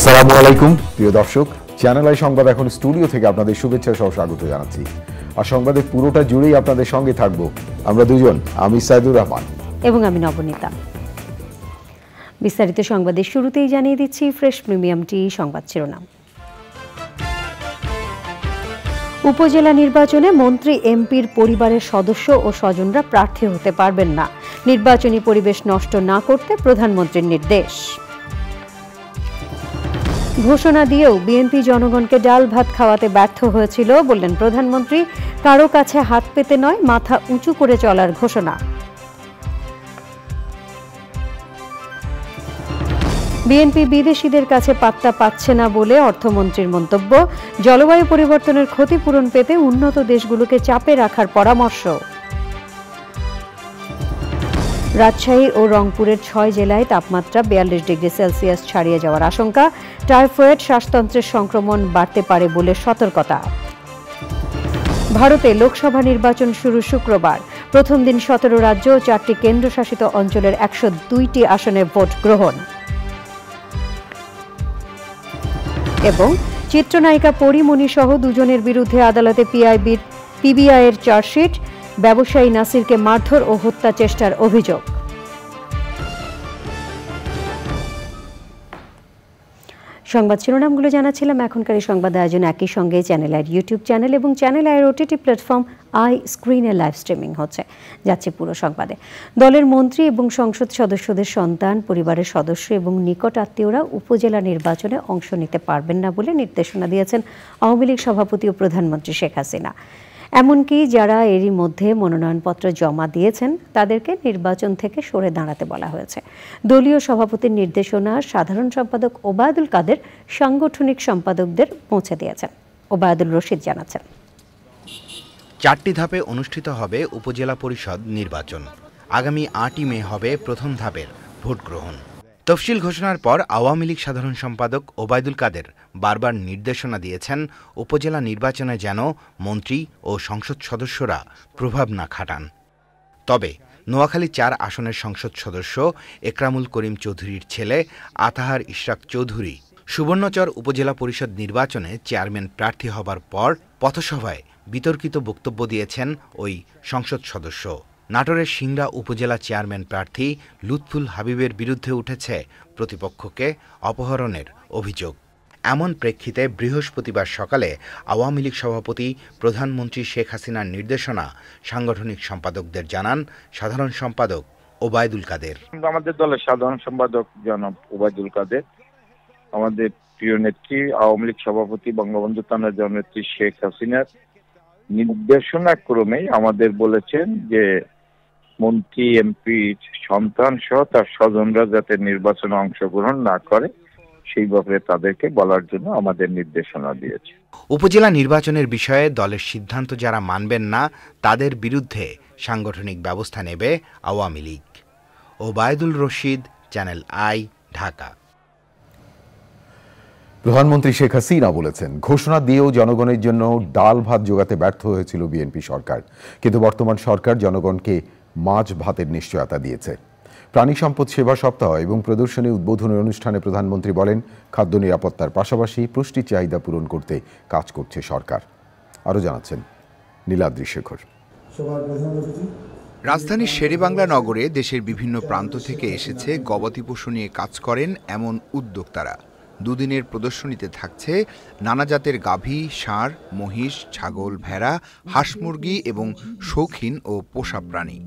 আসসালামু আলাইকুম প্রিয় দর্শক, চ্যানেল আই সংবাদ এখন স্টুডিও থেকে আপনাদের শুভেচ্ছা সহ স্বাগত জানাচ্ছি। আর সংবাদের পুরোটা জুড়েই আপনাদের সঙ্গে থাকবো আমরা দুজন, আমি সাইদুর রহমান এবং আমি নবনীতা। বিস্তারিত সংবাদের শুরুতেই জানিয়ে দিচ্ছি ফ্রেশ প্রিমিয়াম টি সংবাদ শিরোনাম। উপজেলা নির্বাচনে মন্ত্রী এমপির পরিবারের সদস্য ও স্বজনরা প্রার্থী হতে পারবেন না। নির্বাচনী পরিবেশ নষ্ট না করতে প্রধানমন্ত্রীর নির্দেশ। ঘোষণা দিয়েও বিএনপি জনগণকে ডাল ভাত খাওয়াতে ব্যর্থ হয়েছিল বললেন প্রধানমন্ত্রী। কারো কাছে হাত পেতে নয়, মাথা উঁচু করে চলার ঘোষণা। বিএনপি বিদেশিদের কাছে পাত্তা পাচ্ছে না বলে অর্থমন্ত্রীর মন্তব্য। জলবায়ু পরিবর্তনের ক্ষতিপূরণ পেতে উন্নত দেশগুলোকে চাপে রাখার পরামর্শ। রাজশাহী ও রংপুরের 6 জেলায় তাপমাত্রা 42 ডিগ্রি সেলসিয়াস ছাড়িয়ে যাওয়ার আশঙ্কা। টাইফয়েড, শ্বাসতন্ত্রের সংক্রমণ বাড়তে পারে বলে সতর্কতা। ভারতে লোকসভা নির্বাচন শুরু শুক্রবার। প্রথম দিন 17 রাজ্য ও 4টি কেন্দ্রশাসিত অঞ্চলের 102টি আসনে ভোট গ্রহণ। এবং চিত্রনায়িকা পরিমণি সহ দুজনের বিরুদ্ধে আদালতে পিবিআইয়ের চার্জশিট। ব্যবসায়ী নাসিরকে মারধর ও হত্যা চেষ্টার অভিযোগ। সংবাদ শিরোনামগুলো জানাচ্ছিলাম। এখনকার এই সংবাদ আয়োজন একই সঙ্গে চ্যানেল আইয়ের ইউটিউব চ্যানেল এবং চ্যানেল আইয়ের ওটিটি প্ল্যাটফর্ম আই স্ক্রিনে লাইভ স্ট্রিমিং হচ্ছে। যাচ্ছে পুরো সংবাদে। দলের মন্ত্রী এবং সংসদ সদস্যদের সন্তান, পরিবারের সদস্য এবং নিকট আত্মীয়রা উপজেলা নির্বাচনে অংশ নিতে পারবেন না বলে নির্দেশনা দিয়েছেন আওয়ামী লীগ সভাপতি ও প্রধানমন্ত্রী শেখ হাসিনা। এমনকি যারা এরই মধ্যে মনোনয়নপত্র জমা দিয়েছেন তাদেরকে নির্বাচন থেকে সরে দাঁড়াতে বলা হয়েছে। দলীয় সভাপতির নির্দেশনা সাধারণ সম্পাদক ওবায়দুল কাদের সাংগঠনিক সম্পাদকদের পৌঁছে দিয়েছেন। ওবায়দুল রশিদ জানাচ্ছেন, 4টি ধাপে অনুষ্ঠিত হবে উপজেলা পরিষদ নির্বাচন। আগামী 8ই মে হবে প্রথম ধাপের ভোট গ্রহণ। তফসিল ঘোষণার পর আওয়ামী লীগ সাধারণ সম্পাদক ওবায়দুল কাদের বারবার নির্দেশনা দিয়েছেন উপজেলা নির্বাচনে যেন মন্ত্রী ও সংসদ সদস্যরা প্রভাব না খাটান। তবে নোয়াখালী 4 আসনের সংসদ সদস্য একরামুল করিম চৌধুরীর ছেলে আতাহার ইশরাক চৌধুরী সুবর্ণচর উপজেলা পরিষদ নির্বাচনে চেয়ারম্যান প্রার্থী হবার পর পথসভায় বিতর্কিত বক্তব্য দিয়েছেন ওই সংসদ সদস্য। নাটোরের সিংড়া উপজেলা চেয়ারম্যান প্রার্থী লুৎফুল হাবিবের বিরুদ্ধে উঠেছে প্রতিপক্ষকে অপহরণের অভিযোগ। এমন প্রেক্ষিতে বৃহস্পতিবার সকালে আওয়ামী লীগ সভাপতি প্রধানমন্ত্রী শেখ হাসিনার নির্দেশনা সাংগঠনিক সম্পাদকদের জানান সাধারণ সম্পাদক ওবায়দুল কাদের। আমাদের দলের সাধারণ সম্পাদক জনাব ওবায়দুল কাদের, আমাদের প্রিয় নেত্রী আওয়ামী লীগ সভাপতি বঙ্গবন্ধু কন্যা জননেত্রী শেখ হাসিনার নির্দেশনা ক্রমে আমাদের বলেছেন যে মন্ত্রী এমপি সন্তান সহ তার স্বজনরা যাতে নির্বাচনে অংশগ্রহণ না করে সেই ব্যাপারে তাদেরকে বলার জন্য আমাদের নির্দেশনা দিয়েছে। উপজেলা নির্বাচনের বিষয়ে দলের সিদ্ধান্ত যারা মানবেন না তাদের বিরুদ্ধে সাংগঠনিক ব্যবস্থা নেবে আওয়ামী লীগ। Obaidul Rashid, channel I, Dhaka. প্রধানমন্ত্রী শেখ হাসিনা বলেছেন, ঘোষণা দিয়েও জনগণের জন্য ডাল ভাত জোগাতে ব্যর্থ হয়েছিল বিএনপি সরকার, কিন্তু বর্তমান সরকার জনগণকে মাছ ভাতের নিশ্চয়তা দিয়েছে। প্রাণী সম্পদ সেবা সপ্তাহ এবং প্রদর্শনী উদ্বোধনের অনুষ্ঠানে প্রধানমন্ত্রী বলেন, খাদ্য নিরাপত্তার পাশাপাশি পুষ্টি চাহিদা পূরণ করতে কাজ করছে সরকার। আরও জানাচ্ছেন নীলাদ্রি শেখর। রাজধানীর শেরেবাংলা নগরে দেশের বিভিন্ন প্রান্ত থেকে এসেছে গবাদি পশু নিয়ে কাজ করেন এমন উদ্যোক্তারা। দুদিনের প্রদর্শনীতে থাকছে নানা জাতের গাভী, ষাঁড়, মহিষ, ছাগল, ভেড়া, হাঁস, মুরগি এবং শৌখিন ও পোষা প্রাণী।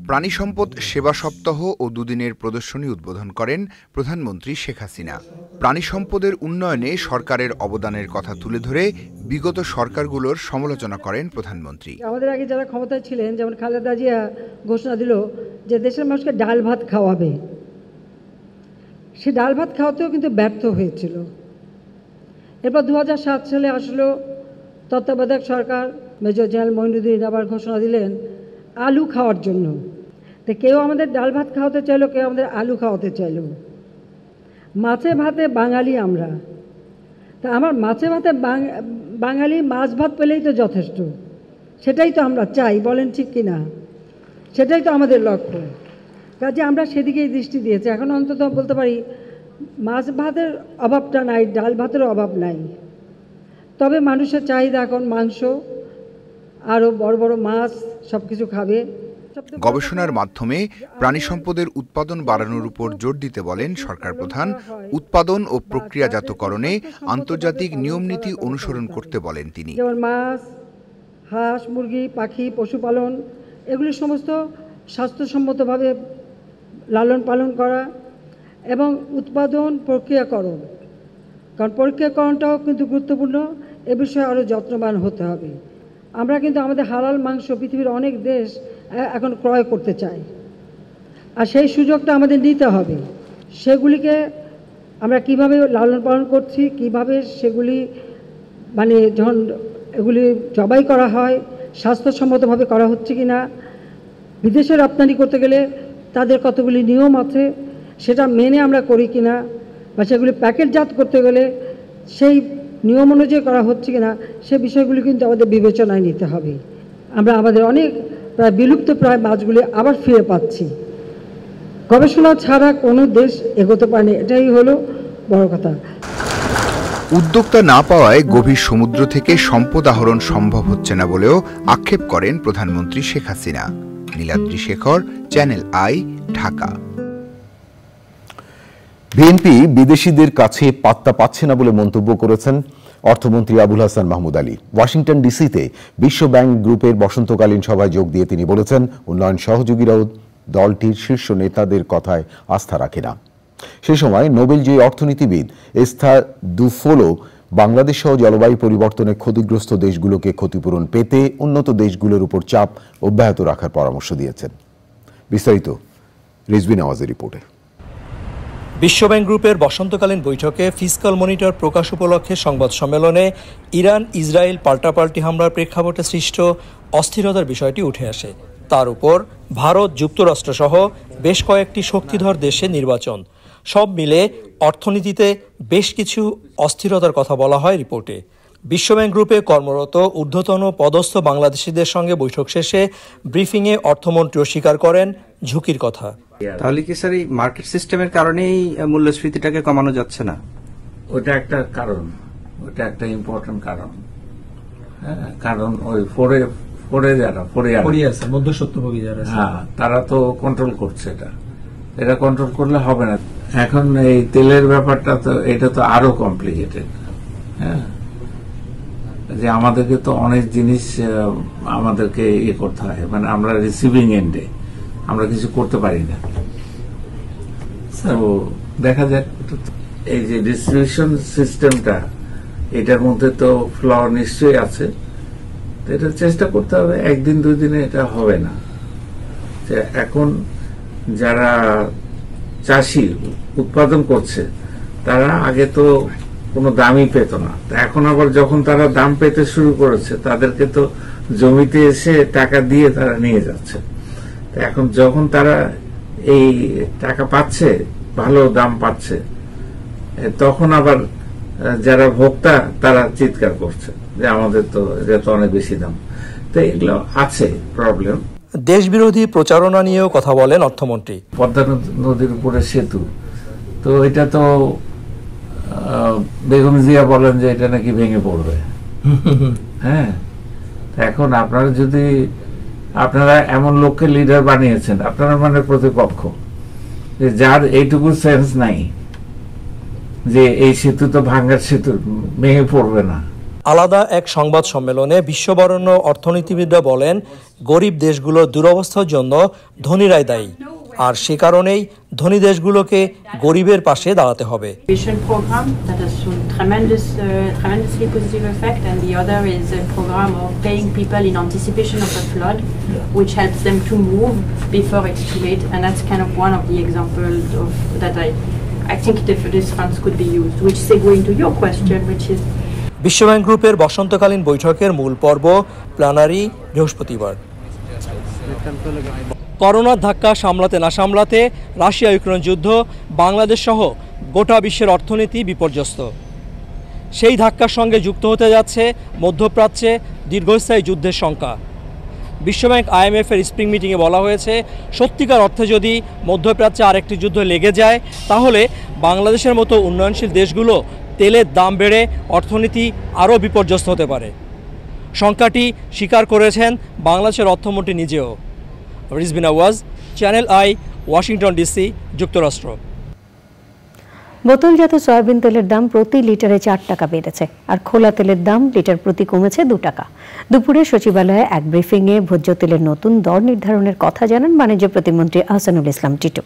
প্রাণী সম্পদ সেবা সপ্তাহ ও দুদিনের প্রদর্শনী উদ্বোধন করেন প্রধানমন্ত্রী শেখ হাসিনা। প্রাণী সম্পদের উন্নয়নে সরকারের অবদানের কথা তুলে ধরে বিগত সরকারগুলোর সমালোচনা করেন প্রধানমন্ত্রী। আমাদের আগে যারা ক্ষমতায় ছিলেন, যেমন খালেদা জিয়া ঘোষণা দিল যে দেশের মানুষকে ডাল ভাত খাওয়াবে, সে ডাল ভাত খাওয়াতেও কিন্তু ব্যর্থ হয়েছিল। এরপর 2007 সালে আসলো তত্ত্বাবধায়ক সরকার, মেজর জেনারেল মঈনুদ্দিন আবার ঘোষণা দিলেন আলু খাওয়ার জন্য। তো কেউ আমাদের ডাল ভাত খাওয়াতে চাইলো, কেউ আমাদের আলু খাওয়াতে চাইলো। মাছে ভাতে বাঙালি আমরা, তা আমার মাছে ভাতে বাঙালি, মাছ ভাত পেলেই তো যথেষ্ট। সেটাই তো আমরা চাই, বলেন ঠিক কিনা? সেটাই তো আমাদের লক্ষ্য। কাজে আমরা সেদিকেই দৃষ্টি দিয়েছি। এখন অন্তত বলতে পারি মাছ ভাতের অভাবটা নাই, ডাল ভাতেরও অভাব নাই, তবে মানুষের চাহিদা এখন মাংস, আরও বড় বড় মাছ সব কিছু খাবে। গবেষণার মাধ্যমে প্রাণী সম্পদের উৎপাদন বাড়ানোর উপর জোর দিতে বলেন সরকার প্রধান। উৎপাদন ও প্রক্রিয়াজাতকরণে আন্তর্জাতিক নিয়মনীতি অনুসরণ করতে বলেন তিনি। যেমন মাছ, হাঁস, মুরগি, পাখি, পশুপালন, এগুলি সমস্ত স্বাস্থ্যসম্মতভাবে লালন পালন করা এবং উৎপাদন প্রক্রিয়াকরণ, কারণ প্রক্রিয়াকরণটাও কিন্তু গুরুত্বপূর্ণ, এ বিষয়ে আরও যত্নবান হতে হবে। আমরা কিন্তু আমাদের হালাল মাংস পৃথিবীর অনেক দেশ এখন ক্রয় করতে চায়, আর সেই সুযোগটা আমাদের নিতে হবে। সেগুলিকে আমরা কিভাবে লালন পালন করছি, কিভাবে সেগুলি মানে যখন এগুলি জবাই করা হয় স্বাস্থ্যসম্মতভাবে করা হচ্ছে কি না, বিদেশে রপ্তানি করতে গেলে তাদের কতগুলি নিয়ম আছে সেটা মেনে আমরা করি কি না, বা সেগুলি প্যাকেটজাত করতে গেলে সেই নিয়ম অনুযায়ী করা হচ্ছে কি না, সে বিষয়গুলি কিন্তু আমাদের বিবেচনায় নিতে হবে। আমরা আমাদের অনেক প্রায় বিলুপ্ত প্রায় মাছগুলি আবার ফিরে পাচ্ছি। গবেষণা ছাড়া কোনো দেশ এগোতে পারেনি, এটাই হলো বড় কথা। উদ্যোক্তা না পাওয়ায় গভীর সমুদ্র থেকে সম্পদ আহরণ সম্ভব হচ্ছে না বলেও আক্ষেপ করেন প্রধানমন্ত্রী Sheikh Hasina. Niladri Shekhar, channel I, Dhaka. BNP বিদেশিদের কাছে পাত্তা পাচ্ছে না বলে মন্তব্য করেছেন অর্থমন্ত্রী আবুল হাসান মাহমুদ আলী। ওয়াশিংটন ডিসিতে বিশ্ব ব্যাংক গ্রুপের বসন্তকালীন সভায় যোগ দিয়ে তিনি বলেছেন, উন্নয়ন সহযোগীরাও দলটির শীর্ষ নেতাদের কথায় আস্থা রাখে না। সে সময় নোবেলজয়ী অর্থনীতিবিদ এস্থার দুফোলো বাংলাদেশ সহ জলবায়ু পরিবর্তনে ক্ষতিগ্রস্ত দেশগুলোকে ক্ষতিপূরণ পেতে উন্নত দেশগুলোর উপর চাপ অব্যাহত রাখার পরামর্শ দিয়েছেন। বিস্তারিত রিজভী নওয়াজের রিপোর্টে। বিশ্বব্যাংক গ্রুপের বসন্তকালীন বৈঠকে ফিসকাল মনিটর প্রকাশ উপলক্ষে সংবাদ সম্মেলনে ইরান ইসরায়েল পাল্টাপাল্টি হামলার প্রেক্ষাপটে সৃষ্ট অস্থিরতার বিষয়টি উঠে আসে। তার উপর ভারত, যুক্তরাষ্ট্রসহ বেশ কয়েকটি শক্তিধর দেশে নির্বাচন, সব মিলে অর্থনীতিতে বেশ কিছু অস্থিরতার কথা বলা হয় রিপোর্টে। বিশ্বব্যাংক গ্রুপে কর্মরত ঊর্ধ্বতন পদস্থ বাংলাদেশিদের সঙ্গে বৈঠক শেষে ব্রিফিংয়ে অর্থমন্ত্রী স্বীকার করেন ঝুঁকির কথা। তাহলে কি স্যার এই মার্কেট সিস্টেমের কারণেই মূল্যস্ফীতিটাকে কমানো যাচ্ছে না? ওটা একটা কারণ, ওটা একটা ইম্পর্টেন্ট কারণ। কারণ ওই মধ্যস্বত্বভোগী যারা, হ্যাঁ, তারা তো কন্ট্রোল করছে। এটা কন্ট্রোল করলে হবে না। এখন এই তেলের ব্যাপারটা তো এটা তো আরো কমপ্লিকেটেড। হ্যাঁ, যে আমাদেরকে তো অনেক জিনিস আমাদেরকে ইয়ে করতে হয়, মানে আমরা রিসিভিং এন্ডে আমরা কিছু করতে পারি না। তো দেখা যাক, এই যে ডিস্ট্রিবিউশন সিস্টেমটা, এটার মধ্যে তো ফ্ল নিশ্চয়ই আছে। এটা চেষ্টা করতে হবে, একদিন দুই দিনে এটা হবে না। এখন যারা চাষি উৎপাদন করছে তারা আগে তো কোনো দামই পেত না, এখন আবার যখন তারা দাম পেতে শুরু করেছে তাদেরকে তো জমিতে এসে টাকা দিয়ে তারা নিয়ে যাচ্ছে। এখন যখন তারা এই টাকা পাচ্ছে, ভালো দাম পাচ্ছে, তখন আবার যারা ভোক্তা তারা চিৎকার করছে যে আমাদের তো এটা তো অনেক বেশি দাম। তো এগুলো আছে প্রবলেম। দেশবিরোধী প্রচারণা নিয়েও কথা বলেন অর্থমন্ত্রী। পদ্মা নদীর উপরে সেতু, তো এটা তো বেগম জিয়া বলেন যে এটা নাকি ভেঙে পড়বে। হ্যাঁ, এখন আপনারা এমন লোককে লিডার বানিয়েছেন, আপনারা মানে প্রতিপক্ষ, যে যার এইটুকু সেন্স নাই যে এই সেতু তো ভাঙ্গার সেতু, ভেঙে পড়বে না। আলাদা এক সংবাদ সম্মেলনে বিশ্ববরেণ্য অর্থনীতিবিদরা বলেন, গরিব দেশগুলোর দুরবস্থার জন্য ধনীরাই দায়ী, আর সে কারণেই ধনী দেশগুলোকে গরিবের পাশে দাঁড়াতে হবে। বিশ্বব্যাংক গ্রুপের বসন্তকালীন বৈঠকের মূল পর্ব প্ল্যানারি বৃহস্পতিবার। করোনার ধাক্কা সামলাতে না সামলাতে রাশিয়া ইউক্রেন যুদ্ধ, বাংলাদেশ সহ গোটা বিশ্বের অর্থনীতি বিপর্যস্ত। সেই ধাক্কার সঙ্গে যুক্ত হতে যাচ্ছে মধ্যপ্রাচ্যে দীর্ঘস্থায়ী যুদ্ধের শঙ্কা। বিশ্বব্যাংক IMF এর স্প্রিং মিটিংয়ে বলা হয়েছে, সত্যিকার অর্থে যদি মধ্যপ্রাচ্যে আরেকটি যুদ্ধ লেগে যায় তাহলে বাংলাদেশের মতো উন্নয়নশীল দেশগুলো তেলের দাম বেড়ে অর্থনীতি আরও বিপর্যস্ত হতে পারে। শঙ্কাটি স্বীকার করেছেন বাংলাদেশের অর্থমন্ত্রী নিজেও। রিজবিন আওয়াজ, চ্যানেল আই, ওয়াশিংটন ডিসি, যুক্তরাষ্ট্র। বোতলজাত সয়াবিন তেলের দাম প্রতি লিটারে 4 টাকা বেড়েছে, আর খোলা তেলের দাম লিটার প্রতি কমেছে 2 টাকা। দুপুরে সচিবালয়ে এক ব্রিফিংয়ে ভোজ্য তেলের নতুন দর নির্ধারণের কথা জানান বাণিজ্য প্রতিমন্ত্রী আহসানুল ইসলাম টিটু।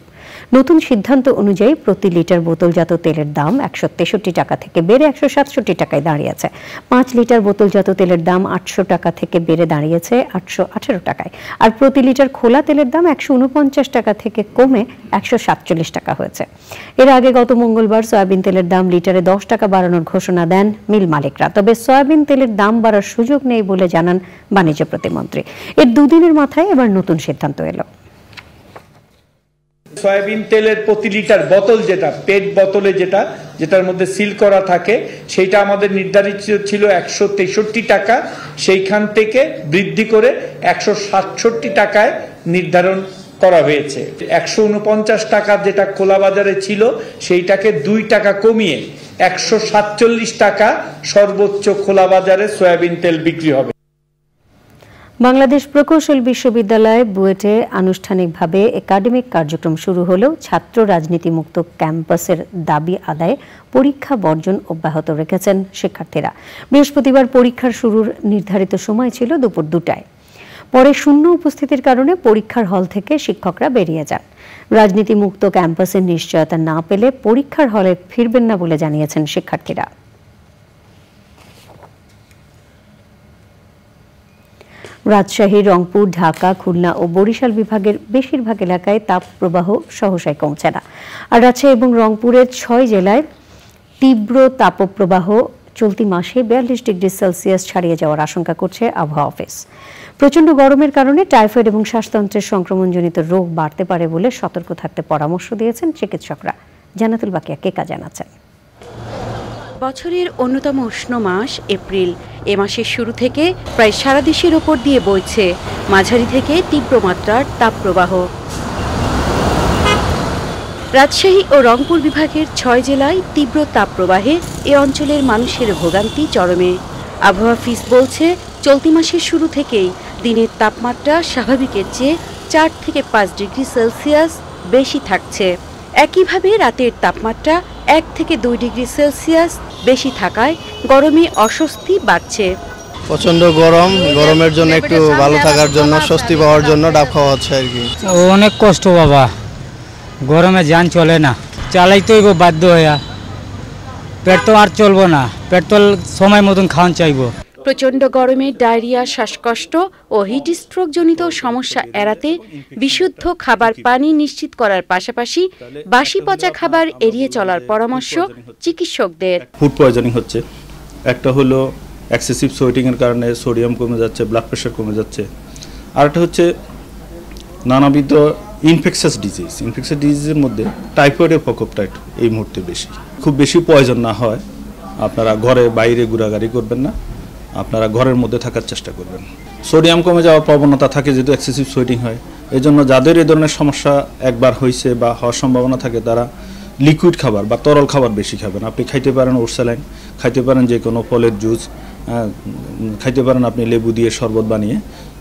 নতুন সিদ্ধান্ত অনুযায়ী প্রতি লিটার বোতলজাত তেলের দাম 163 টাকা থেকে বেড়ে 167 টাকায় দাঁড়িয়েছে। 5 লিটার বোতলজাত তেলের দাম 800 টাকা থেকে বেড়ে দাঁড়িয়েছে 818 টাকায়, আর প্রতি লিটার খোলা তেলের দাম 149 টাকা থেকে কমে 147 টাকা হয়েছে। এর আগে গত মঙ্গলবার সয়াবিন তেলের দাম লিটারে 10 টাকা বাড়ানোর ঘোষণা দেন মিল মালিকরা। তবে সয়াবিন তেলের দাম বাড়ার সুযোগ নেই বলে জানান বাণিজ্য প্রতিমন্ত্রী। এর দুদিনের মাথায় এবার নতুন সিদ্ধান্ত এলো। সয়াবিন তেলের প্রতি লিটার বোতল, যেটা পেট বোতলে যেটার মধ্যে সিল করা থাকে, সেইটা আমাদের নির্ধারিত ছিল 163 টাকা, সেইখান থেকে বৃদ্ধি করে 167 টাকায় নির্ধারণ করা হয়েছে। 149 টাকা যেটা খোলা বাজারে ছিল সেইটাকে 2 টাকা কমিয়ে 147 টাকা সর্বোচ্চ খোলা বাজারে সয়াবিন তেল বিক্রি হবে। বাংলাদেশ প্রকৌশল বিশ্ববিদ্যালয় বুয়েটে আনুষ্ঠানিকভাবে একাডেমিক কার্যক্রম শুরু হলেও ছাত্র রাজনীতি মুক্ত ক্যাম্পাসের দাবি আদায়ে পরীক্ষা বর্জন অব্যাহত রেখেছেন শিক্ষার্থীরা। বৃহস্পতিবার পরীক্ষার শুরুর নির্ধারিত সময় ছিল দুপুর 2টায়। পরে শূন্য উপস্থিতির কারণে পরীক্ষার হল থেকে শিক্ষকরা বেরিয়ে যান। রাজনীতি মুক্ত ক্যাম্পাসের নিশ্চয়তা না পেলে পরীক্ষার হলে ফিরবেন না বলে জানিয়েছেন শিক্ষার্থীরা। রাজশাহী, রংপুর, ঢাকা, খুলনা ও বরিশাল বিভাগের বেশিরভাগ এলাকায় তাপপ্রবাহ সহসায় কমছে না। আর রাজশাহী এবং রংপুরের 6 জেলায় তীব্র তাপপ্রবাহ চলতি মাসে 42 ডিগ্রি সেলসিয়াস ছাড়িয়ে যাওয়ার আশঙ্কা করছে আবহাওয়া অফিস। প্রচণ্ড গরমের কারণে টাইফয়েড এবং শ্বাসতন্ত্রের সংক্রমণজনিত রোগ বাড়তে পারে বলে সতর্ক থাকতে পরামর্শ দিয়েছেন চিকিৎসকরা। জান্নাতুল বাকিয়া কেকা জানাচ্ছেন। বছরের অন্যতম উষ্ণ মাস এপ্রিল। এ মাসের শুরু থেকে প্রায় সারা দেশের ওপর দিয়ে বইছে মাঝারি থেকে তীব্র মাত্রার তাপপ্রবাহ। রাজশাহী ও রংপুর বিভাগের 6 জেলায় তীব্র তাপপ্রবাহে এ অঞ্চলের মানুষের ভোগান্তি চরমে। আবহাওয়া অফিস বলছে, চলতি মাসের শুরু থেকেই দিনের তাপমাত্রা স্বাভাবিকের চেয়ে 4 থেকে 5 ডিগ্রি সেলসিয়াস বেশি থাকছে। একইভাবে রাতের তাপমাত্রা 1 থেকে 2 ডিগ্রি সেলসিয়াস বেশি থাকায় গরমে অস্বস্তি বাড়ছে। প্রচন্ড গরমের জন্য একটু ভালো থাকার জন্য, স্বস্তি পাওয়ার জন্য ডাব খাওয়া হচ্ছে আর কি। অনেক কষ্ট বাবা, গরমে যান চলে না, চালাইতেই বাধ্য হইয়া। পেট্রোল আর চলবো না, পেট্রোল সময় মতন খাওয়ান চাইবো। প্রচণ্ড গরমে ডায়রিয়া, শ্বাসকষ্ট ও হিট স্ট্রোক জনিত সমস্যা এড়াতে বিশুদ্ধ খাবার পানি নিশ্চিত করার পাশাপাশি বাসি পচা খাবার এড়িয়ে চলার পরামর্শ চিকিৎসকদের। ফুড পয়জনিং হচ্ছে, একটা হলো এক্সেসিভ সোয়েটিং এর কারণে সোডিয়াম কমে যাচ্ছে, ব্লাড প্রেশার কমে যাচ্ছে। আর একটা হচ্ছে নানাবিধ ইনফেকশাস ডিজিজের মধ্যে টাইফয়েডের প্রকোপটা এই মুহূর্তে বেশি। খুব বেশি পয়জন না হয়, আপনারা ঘরে বাইরে ঘোরাঘুরি করবেন না, আপনারা ঘরের মধ্যে থাকার চেষ্টা করবেন। সোডিয়াম কমে যাওয়ার প্রবণতা থাকে যেহেতু এক্সেসিভ সোয়েটিং হয়, এই জন্য যাদের এই ধরনের সমস্যা একবার হয়েছে বা হওয়ার সম্ভাবনা থাকে তারা লিকুইড খাবার বা তরল খাবার বেশি খাবেন। আপনি খাইতে পারেন ওরসালাইন, খাইতে পারেন যে কোনো ফলের জুস, খাইতে পারেন আপনি লেবু দিয়ে শরবত বানিয়ে,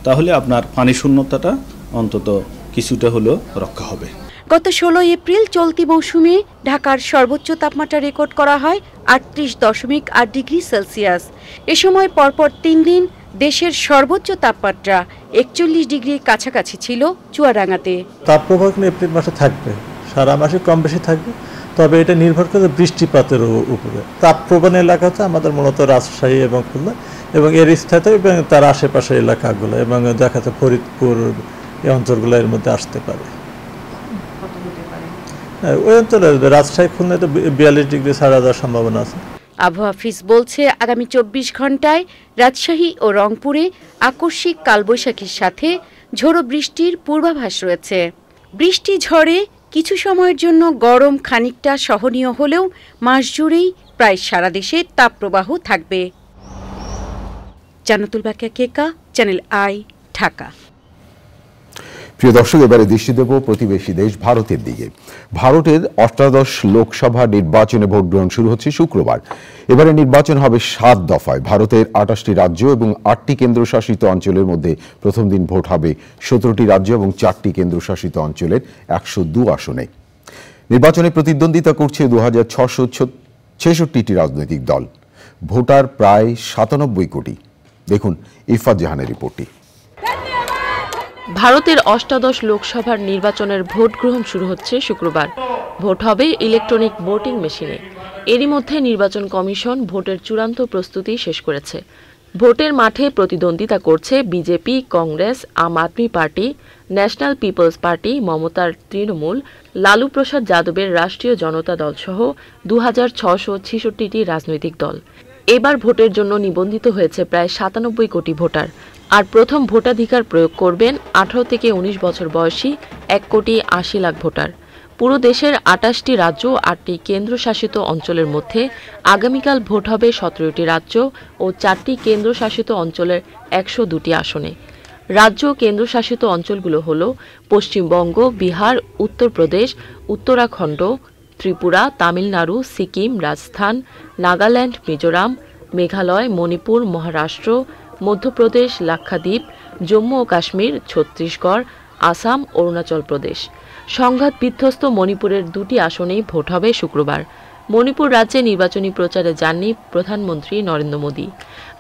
তাহলে আপনার পানি শূন্যতাটা অন্তত কিছুটা হলেও রক্ষা হবে। গত 16 এপ্রিল চলতি মৌসুমে ঢাকার সর্বোচ্চ তাপমাত্রা রেকর্ড করা হয় 38.8 ডিগ্রি সেলসিয়াস। এ সময় পরপর 3 দিন দেশের সর্বোচ্চ তাপমাত্রা 41 ডিগ্রির কাছাকাছি ছিল চুয়াডাঙ্গাতে। তাপপ্রবাহ এপ্রিল মাসে থাকবে, সারা মাসে কম বেশি থাকবে, তবে এটা নির্ভর করে বৃষ্টিপাতের উপরে। তাপপ্রবণ এলাকাতে আমাদের মূলত রাজশাহী এবং খুলনা এবং এর স্থায়িত্ব এবং তার আশেপাশের এলাকাগুলো এবং দেখা যাচ্ছে ফরিদপুর এই অঞ্চলগুলো এর মধ্যে আসতে পারে। ওই অঞ্চলে রাজশাহী খুলনাতে 42 ডিগ্রি ছাড়া যাওয়ার সম্ভাবনা আছে। আবহাওয়া অফিস বলছে, আগামী 24 ঘন্টায় রাজশাহী ও রংপুরে আকস্মিক কালবৈশাখীর সাথে ঝোড়ো বৃষ্টির পূর্বাভাস রয়েছে। বৃষ্টি ঝড়ে কিছু সময়ের জন্য গরম খানিকটা সহনীয় হলেও মাস জুড়েই প্রায় সারা দেশে তাপপ্রবাহ থাকবে। জান্নাতুল বাকিয়া কেকা, চ্যানেল আই, ঢাকা। প্রিয় দর্শক, এবারে দৃষ্টি দেব প্রতিবেশী দেশ ভারতের দিকে। ভারতের 18 লোকসভা নির্বাচনে ভোট গ্রহণ শুরু হচ্ছে শুক্রবার। এবারে নির্বাচন হবে 7 দফায়। ভারতের 28টি রাজ্য এবং 8টি কেন্দ্রশাসিত অঞ্চলের মধ্যে প্রথম দিন ভোট হবে 17টি রাজ্য এবং 4টি কেন্দ্রশাসিত অঞ্চলের 102 আসনে। নির্বাচনে প্রতিদ্বন্দ্বিতা করছে 2666টি রাজনৈতিক দল। ভোটার প্রায় 97 কোটি। দেখুন ইফাত জাহানের রিপোর্টটি। ভারতের 18 লোকসভার নির্বাচনের ভোট গ্রহণ শুরু হচ্ছে শুক্রবার। ভোট হবে ইলেকট্রনিক ভোটিং মেশিনে। এরই মধ্যে নির্বাচন কমিশন ভোটের চূড়ান্ত প্রস্তুতি শেষ করেছে। ভোটের মাঠে প্রতিদ্বন্দ্বিতা করছে বিজেপি, কংগ্রেস, আম আদমি পার্টি, ন্যাশনাল পিপলস পার্টি, মমতার তৃণমূল, লালু প্রসাদ যাদবের রাষ্ট্রীয় জনতা দল সহ 2666টি রাজনৈতিক দল। এবার ভোটের জন্য নিবন্ধিত হয়েছে প্রায় 97 কোটি ভোটার। আর প্রথম ভোটাধিকার প্রয়োগ করবেন 18 থেকে 19 বছর বয়সী 1,80,00,000 ভোটার। পুরো দেশের 28টি রাজ্য ও 8টি কেন্দ্রশাসিত অঞ্চলের মধ্যে আগামীকাল ভোট হবে 17টি রাজ্য ও 4টি কেন্দ্রশাসিত অঞ্চলের 102টি আসনে। রাজ্য ও কেন্দ্রশাসিত অঞ্চলগুলো হল পশ্চিমবঙ্গ, বিহার, উত্তরপ্রদেশ, উত্তরাখণ্ড, ত্রিপুরা, তামিলনাড়ু, সিকিম, রাজস্থান, নাগাল্যান্ড, মিজোরাম, মেঘালয়, মণিপুর, মহারাষ্ট্র, মধ্যপ্রদেশ, লাক্ষাদ্বীপ, জম্মু ও কাশ্মীর, ছত্তিশগড়, আসাম, অরুণাচল প্রদেশ। সংঘাত বিধ্বস্ত মণিপুরের 2টি আসনেই ভোট হবে শুক্রবার। মণিপুর রাজ্যে নির্বাচনী প্রচারে যাননি প্রধানমন্ত্রী নরেন্দ্র মোদী।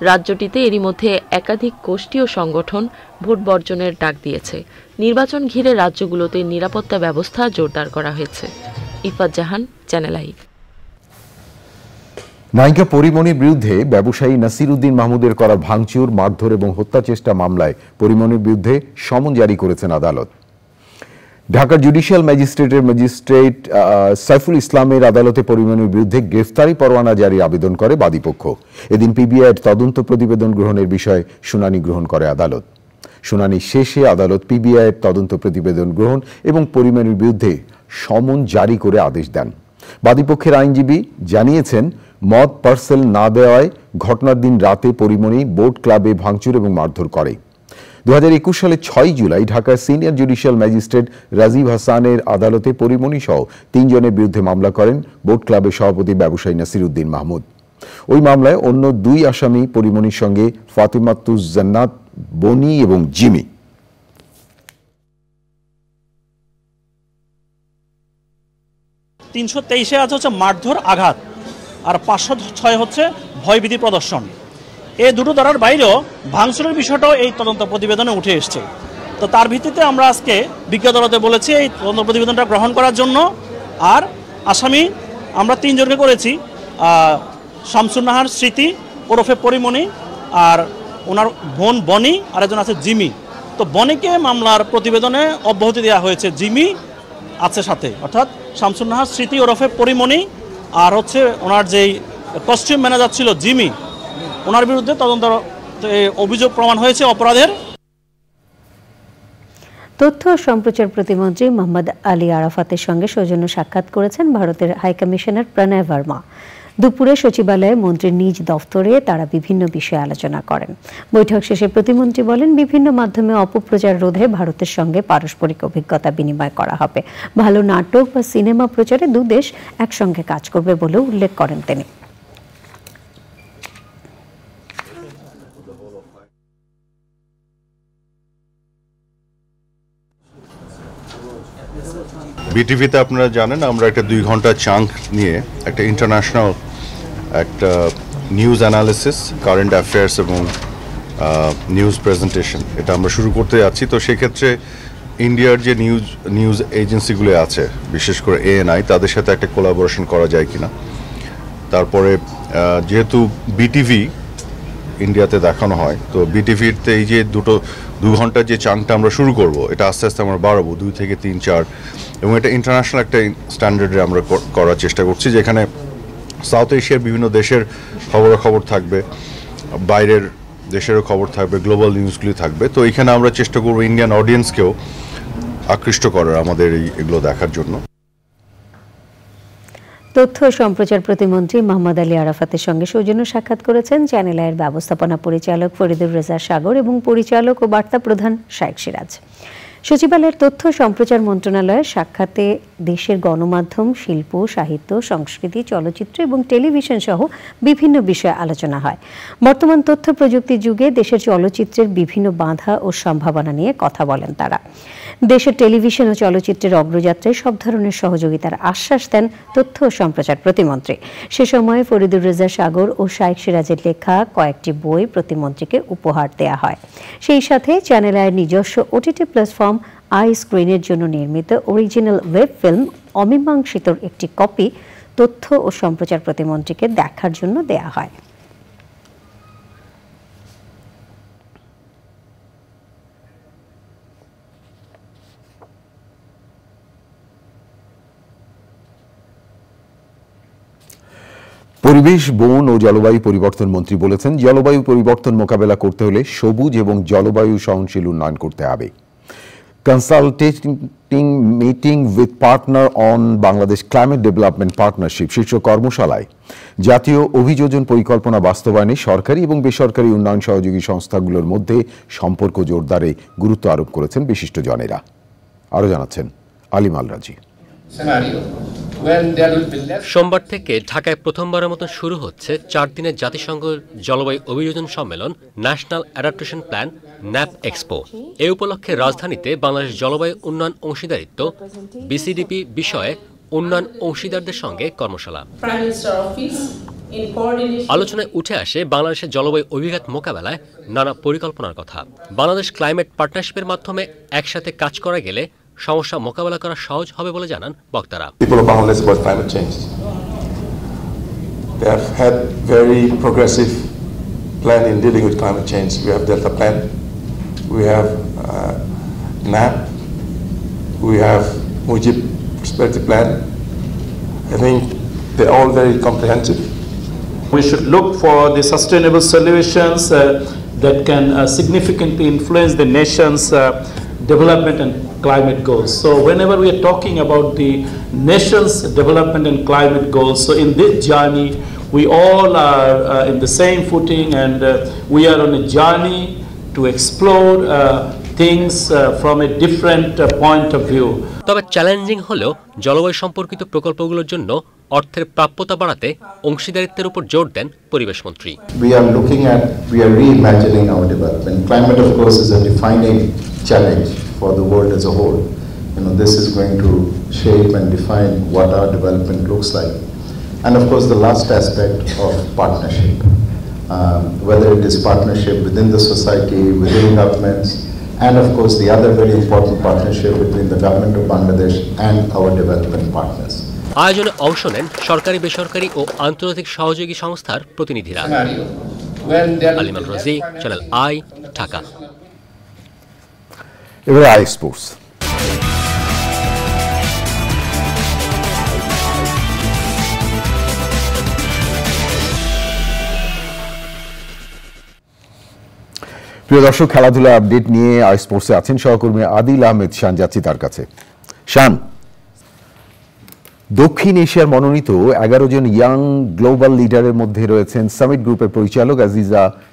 রাজ্যটিতে এরই মধ্যে একাধিক গোষ্ঠী ও সংগঠন ভোট বর্জনের ডাক দিয়েছে। নির্বাচন ঘিরে রাজ্যগুলোতে নিরাপত্তা ব্যবস্থা জোরদার করা হয়েছে। ইফাত জাহান, চ্যানেল আই। নায়িকা পরিমণির বিরুদ্ধে ব্যবসায়ী নাসিরউদ্দিন মাহমুদের করা ভাঙচুর, মারধর এবং হত্যা চেষ্টা মামলায় পরিমণির বিরুদ্ধে সমন জারি করেছেন আদালত। ঢাকার জুডিশিয়াল ম্যাজিস্ট্রেট সাইফুল ইসলামের আদালতে পরিমণির বিরুদ্ধে গ্রেফতারি পরোয়ানা জারির আবেদন করে বাদীপক্ষ। এদিন পিবিআইয়ের তদন্ত প্রতিবেদন গ্রহণের বিষয়ে শুনানি গ্রহণ করে আদালত। শুনানি শেষে আদালত পিবিআইয়ের তদন্ত প্রতিবেদন গ্রহণ এবং পরিমণির বিরুদ্ধে সমন জারি করে আদেশ দেন। বাদীপক্ষের আইনজীবী জানিয়েছেন, মদ পার্সেল না দেওয়ায় ঘটনার দিন রাতে পরিমণি বোট ক্লাবে ভাঙচুর এবং মারধর করে। 2021 সালে 6 জুলাই ঢাকার সিনিয়র জুডিশিয়াল ম্যাজিস্ট্রেট রাজীব হাসানের আদালতে পরিমণি সহ 3 জনের বিরুদ্ধে মামলা করেন বোট ক্লাবের সভাপতি ব্যবসায়ী নাসিরউদ্দিন মাহমুদ। ওই মামলায় অন্য 2 আসামি পরিমণির সঙ্গে ফাতিমাতুজ জান্নাত, বনি এবং জিমি। হচ্ছে মারধর, আঘাত, আর 506 হচ্ছে ভয়ভীতি প্রদর্শন। এই দুটো ধারার বাইরেও ভাঙচুরের বিষয়টাও এই তদন্ত প্রতিবেদনে উঠে এসছে। তো তার ভিত্তিতে আমরা আজকে বিজ্ঞ আদালতে বলেছি এই তদন্ত প্রতিবেদনটা গ্রহণ করার জন্য। আর আসামি আমরা 3 জনকে করেছি, শামসুন নাহার স্মৃতি ওরফে পরিমণি, আর ওনার বোন বনি, আর একজন আছে জিমি। তো বনিকে মামলার প্রতিবেদনে অব্যাহতি দেওয়া হয়েছে, জিমি আছে সাথে, অর্থাৎ শামসুন নাহার স্মৃতি ওরফে পরিমণি আর হচ্ছে ওনার যেই কস্টিউম ম্যানেজার ছিল জিমি, ওনার বিরুদ্ধে তদন্ত অভিযোগ প্রমাণ হয়েছে অপরাধের। তথ্য ও সম্প্রচার প্রতিমন্ত্রী মোহাম্মদ আলী আরাফাতের সঙ্গে সৌজন্য সাক্ষাৎ করেছেন ভারতের হাইকমিশনার প্রণয় বর্মা। দুপুরে সচিবালয়ে মন্ত্রীর নিজ দফতরে তারা বিভিন্ন বিষয়ে আলোচনা করেন। বৈঠক শেষে প্রতিমন্ত্রী বলেন, বিভিন্ন মাধ্যমে অপপ্রচার রোধে ভারতের সঙ্গে পারস্পরিক অভিজ্ঞতা বিনিময় করা হবে। ভালো নাটক বা সিনেমা প্রচারে 2 দেশ একসঙ্গে কাজ করবে বলেও উল্লেখ করেন তিনি। বিটিভিতে আপনারা জানেন আমরা একটা 2 ঘন্টা চাঙ্ক নিয়ে একটা ইন্টারন্যাশনাল একটা নিউজ অ্যানালিসিস, কারেন্ট অ্যাফেয়ার্স এবং নিউজ প্রেজেন্টেশন এটা আমরা শুরু করতে যাচ্ছি। তো সেক্ষেত্রে ইন্ডিয়ার যে নিউজ এজেন্সিগুলো আছে, বিশেষ করে ANI, তাদের সাথে একটা কোলাবোরেশন করা যায় কিনা। তারপরে যেহেতু বিটিভি ইন্ডিয়াতে দেখানো হয়, তো বিটিভিতে এই যে 2 ঘন্টার যে চাঙ্কটা আমরা শুরু করব, এটা আস্তে আস্তে আমরা বাড়াবো 2 থেকে 3, 4, এবং এটা ইন্টারন্যাশনাল একটা স্ট্যান্ডার্ডে আমরা করার চেষ্টা করছি, যেখানে সাউথ এশিয়ার বিভিন্ন দেশের খবরাখবর থাকবে, বাইরের দেশেরও খবর থাকবে, গ্লোবাল নিউজগুলি থাকবে। তো এখানে আমরা চেষ্টা করবো ইন্ডিয়ান অডিয়েন্সকেও আকৃষ্ট করার আমাদের এগুলো দেখার জন্য। তথ্য ও সম্প্রচার প্রতিমন্ত্রী মোহাম্মদ আলী আরাফাতের সঙ্গে সৌজন্য সাক্ষাৎ করেছেন চ্যানেল আইয়ের ব্যবস্থাপনা পরিচালক ফরিদুর রেজা সাগর এবং পরিচালক ও বার্তা প্রধান শাইখ সিরাজ। সচিবালয়ের তথ্য সম্প্রচার মন্ত্রণালয়ের সাক্ষাতে দেশের গণমাধ্যম, শিল্প, সাহিত্য, সংস্কৃতি, চলচ্চিত্র এবং টেলিভিশন সহ বিভিন্ন বিষয়ে আলোচনা হয়। বর্তমান তথ্য প্রযুক্তির যুগে দেশের চলচ্চিত্রের বিভিন্ন বাধা ও সম্ভাবনা নিয়ে কথা বলেন তারা। দেশের টেলিভিশন ও চলচ্চিত্রের অগ্রযাত্রায় সব ধরনের সহযোগিতার আশ্বাস দেন তথ্য ও সম্প্রচার প্রতিমন্ত্রী। সে সময় ফরিদুর রেজা সাগর ও শাইখ সিরাজের লেখা কয়েকটি বই প্রতিমন্ত্রীকে উপহার দেয়া হয়। সেই সাথে চ্যানেল আইয়ের নিজস্ব ওটিটি প্ল্যাটফর্ম আই স্ক্রিনের জন্য নির্মিত অরিজিনাল ওয়েব ফিল্ম অমীমাংসিতর একটি কপি তথ্য ও সম্প্রচার প্রতিমন্ত্রীকে দেখার জন্য দেয়া হয়। পরিবেশ, বন ও জলবায়ু পরিবর্তন মন্ত্রী বলেছেন, জলবায়ু পরিবর্তন মোকাবেলা করতে হলে সবুজ এবং জলবায়ু সহনশীল উন্নয়ন করতে হবে। Consultative meeting with partner on Bangladesh climate development partnership শীর্ষক কর্মশালায় জাতীয় অভিযোজন পরিকল্পনা বাস্তবায়নে সরকারি এবং বেসরকারি উন্নয়ন সহযোগী সংস্থাগুলোর মধ্যে সম্পর্ক জোরদারে গুরুত্ব আরোপ করেছেন বিশিষ্টজনেরা। আরও জানাচ্ছেন আলিম আল রাজি। সোমবার থেকে ঢাকায় প্রথমবারের মতো শুরু হচ্ছে 4 দিনের জাতিসংঘ জলবায়ু অভিযোজন সম্মেলন national adaptation plan NAP expo. এ উপলক্ষে রাজধানীতে বাংলাদেশ জলবায়ু উন্নয়ন অংশীদারিত্ব বিসিডিপি বিষয়ে উন্নয়ন অংশীদারদের সঙ্গে কর্মশালা। আলোচনায় উঠে আসে বাংলাদেশের জলবায়ু অভিঘাত মোকাবেলায় নানা পরিকল্পনার কথা। বাংলাদেশ ক্লাইমেট পার্টনারশিপের মাধ্যমে একসাথে কাজ করা গেলে সমস্যা মোকাবেলা করা সহজ হবে বলে জানান বক্তারা। People of Bangladesh about climate change. They have had very progressive plan in dealing with climate change. We have Delta Plan, we have NAP, we have Mujib Prosperity Plan. I think they're all very comprehensive. We should look for the sustainable solutions that can significantly influence the nation's development and climate goals. So whenever we are talking about the nation's development and climate goals, so in this journey we all are in the same footing, and we are on a journey to explore things from a different point of view. তবে challenging হলেও জলবায়ু সম্পর্কিত প্রকল্পগুলোর জন্য অর্থের প্রাপ্যতা বাড়াতে অংশীদারিত্বের উপর জোর দেন পরিবেশ মন্ত্রী। We are reimagining our development. Climate, of course, is a defining challenge for the world as a whole. This is going to shape and define what our development looks like. And of course, the last aspect of partnership, whether it is partnership within the society, within governments, and of course the other very important partnership between the government of Bangladesh and our development partners. আয়োজনে অংশ নেন সরকারি, বেসরকারি ও আন্তর্জাতিক সহযোগী সংস্থার প্রতিনিধিরা। আলিম আল রাজি, চ্যানেল আই, ঢাকা। এবারে আই স্পোর্টস। প্রিয় দর্শক, খেলাধুলা আপডেট নিয়ে আই স্পোর্টসে আছেন সহকর্মী আদিল আহমেদ শান। যাচ্ছি তার কাছে। শান, দক্ষিণ এশিয়ার মনোনীত 11 জন ইয়াং গ্লোবাল লিডারের মধ্যে রয়েছেন সামিট গ্রুপের পরিচালক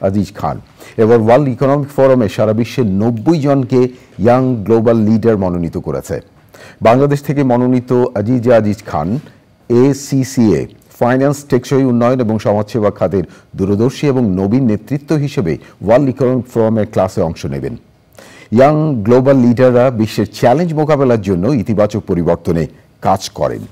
আজিজ খান। এবার ওয়ার্ল্ড ইকোনমিক ফোরামে সারা বিশ্বের 90 জনকে ইয়াং গ্লোবাল লিডার মনোনীত করেছে। বাংলাদেশ থেকে মনোনীত আজিজ খান ACCA ফাইন্যান্স, টেকসই উন্নয়ন এবং সমাজসেবা খাতের দূরদর্শী এবং নবীন নেতৃত্ব হিসেবে ওয়ার্ল্ড ইকোনমিক ফোরামের ক্লাসে অংশ নেবেন। ইয়াং গ্লোবাল লিডাররা বিশ্বের চ্যালেঞ্জ মোকাবেলার জন্য ইতিবাচক পরিবর্তনে কাজ করেন।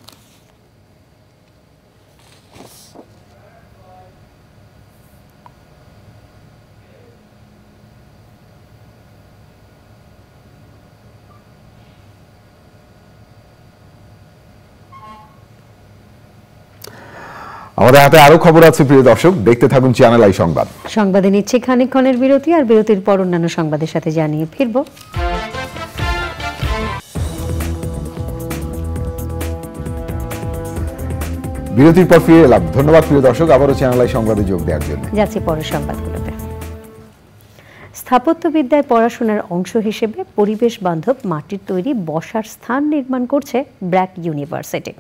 আমাদের হাতে আরো খবর আছে প্রিয় দর্শক, দেখতে থাকুন চ্যানেল আই সংবাদ। সংবাদে নিচ্ছে খানিকক্ষণের বিরতি, আর বিরতির পর অন্যান্য সংবাদের সাথে জানিয়ে ফিরব। বিরতির পর ফিরে এলাম। ধন্যবাদ প্রিয় দর্শক, আবারও চ্যানেল আই সংবাদে যোগ দেওয়ার জন্য। যাচ্ছি পরের সংবাদগুলোতে। স্থাপত্যবিদ্যায় পড়াশোনার অংশ হিসেবে পরিবেশ বান্ধব মাটির তৈরি বসার স্থান নির্মাণ করছে ব্র্যাক ইউনিভার্সিটি।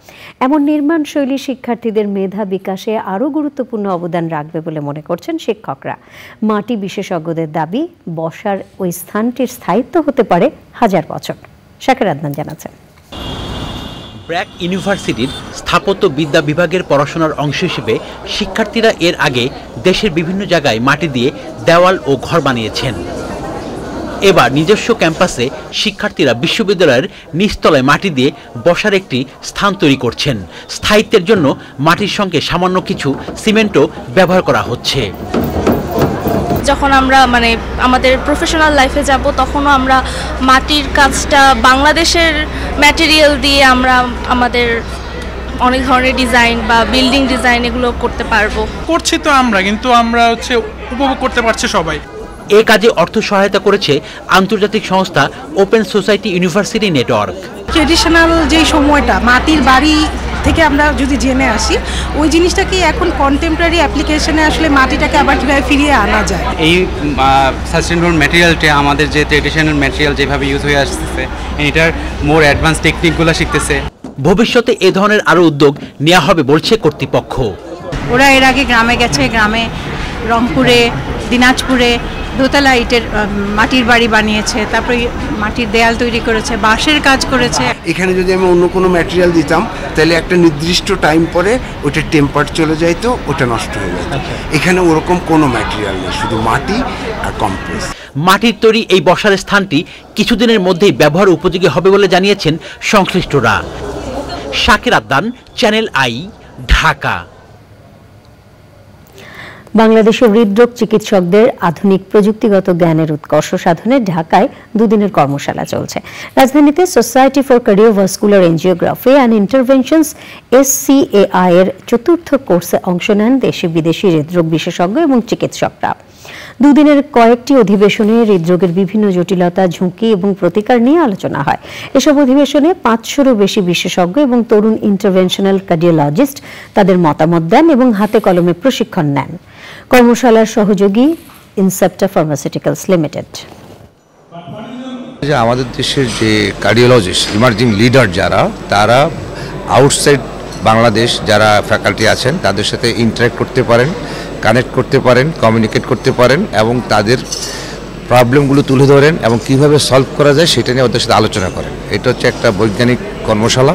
এমন নির্মাণ শৈলী শিক্ষার্থীদের মেধা বিকাশে আরও গুরুত্বপূর্ণ অবদান রাখবে বলে মনে করছেন শিক্ষকরা। মাটি বিশেষজ্ঞদের দাবি, বসার ওই স্থানটির স্থায়িত্ব হতে পারে 1000 বছর। শাকের আদনান জানাচ্ছেন। ব্র্যাক ইউনিভার্সিটির স্থাপত্যবিদ্যা বিভাগের পড়াশোনার অংশ হিসেবে শিক্ষার্থীরা এর আগে দেশের বিভিন্ন জায়গায় মাটি দিয়ে দেওয়াল ও ঘর বানিয়েছেন। এবার নিজস্ব ক্যাম্পাসে শিক্ষার্থীরা বিশ্ববিদ্যালয়ের নিচতলায় মাটি দিয়ে বসার একটি স্থান তৈরি করছেন। স্থায়িত্বের জন্য মাটির সঙ্গে সামান্য কিছু সিমেন্টও ব্যবহার করা হচ্ছে। যখন আমরা আমাদের প্রফেশনাল লাইফে যাব তখনও আমরা মাটির কাজটা বাংলাদেশের ম্যাটেরিয়াল দিয়ে আমরা আমাদের অনেক ধরনের ডিজাইন বা বিল্ডিং ডিজাইন এগুলো করতে পারবো। করছি তো আমরা, কিন্তু আমরা উপভোগ করতে পারছি সবাই। এ কাজে অর্থ সহায়তা করেছে আন্তর্জাতিক সংস্থা open society university network. Traditional যে সময়টা মাটির বাড়ি থেকে আমরা যদি জেনে আসি, ওই জিনিসটাকে এখন কন্টেম্পোরারি অ্যাপ্লিকেশনে আসলে মাটিটাকে আবার কীভাবে ফিরিয়ে আনা যায়। এই সাস্টেনেবল ম্যাটেরিয়ালটা আমাদের যে ট্রেডিশনাল ম্যাটেরিয়াল যেভাবে ইউজ হয়ে আসতেছে, এটার মোর অ্যাডভান্স টেকনিকগুলো শিখতেছে। ভবিষ্যতে এ ধরনের আরও উদ্যোগ নেওয়া হবে বলছে কর্তৃপক্ষ। ওরা এর আগে গ্রামে গেছে, গ্রামে রংপুরে, দিনাজপুরে দোতলা ইটের মাটির বাড়ি বানিয়েছে, তারপরে মাটির দেয়াল তৈরি করেছে, বাঁশের কাজ করেছে। এখানে যদি আমি অন্য কোনো ম্যাটেরিয়াল দিতাম তাহলে একটা নির্দিষ্ট টাইম পরে ওটার টেম্পার চলে যাইতো, ওটা নষ্ট হয়ে যেত। এখানে ওরকম কোনো ম্যাটেরিয়াল নেই, শুধু মাটি আর কম্প্রেস। মাটির তৈরি এই বসার স্থানটি কিছুদিনের মধ্যেই ব্যবহার উপযোগী হবে বলে জানিয়েছেন সংশ্লিষ্টরা। Shakir Adnan, channel I, Dhaka. বাংলাদেশের হৃদরোগ চিকিৎসকদের আধুনিক প্রযুক্তিগত জ্ঞানের উৎকর্ষ সাধনে ঢাকায় দুদিনের কর্মশালা চলছে। রাজধানীতে society for cardiovascular angiography and interventions SCAI এর 4র্থ কোর্সে অংশ নেন দেশি বিদেশি হৃদরোগ বিশেষজ্ঞ এবং চিকিৎসকরা। দুদিনের কয়েকটি অধিবেশনে হৃদরোগের বিভিন্ন জটিলতা, ঝুঁকি এবং প্রতিকার নিয়ে আলোচনা হয়। এসব অধিবেশনে 500-রও বেশি বিশেষজ্ঞ এবং তরুণ ইন্টারভেনশনাল কার্ডিওলজিস্ট তাদের মতামত দেন এবং হাতে কলমে প্রশিক্ষণ নেন। কর্মশালার সহযোগী ইনসেপ্টা ফার্মাসিউটিক্যালস লিমিটেড। আমাদের দেশের যে কার্ডিওলজিস্ট ইমার্জিং লিডার যারা, তারা আউটসাইড বাংলাদেশ যারা ফ্যাকাল্টি আছেন তাদের সাথে ইন্টারেক্ট করতে পারেন, কানেক্ট করতে পারেন, কমিউনিকেট করতে পারেন এবং তাদের প্রবলেমগুলো তুলে ধরেন এবং কিভাবে সলভ করা যায় সেটা নিয়ে ওদের সাথে আলোচনা করেন। এটা হচ্ছে একটা বৈজ্ঞানিক কর্মশালা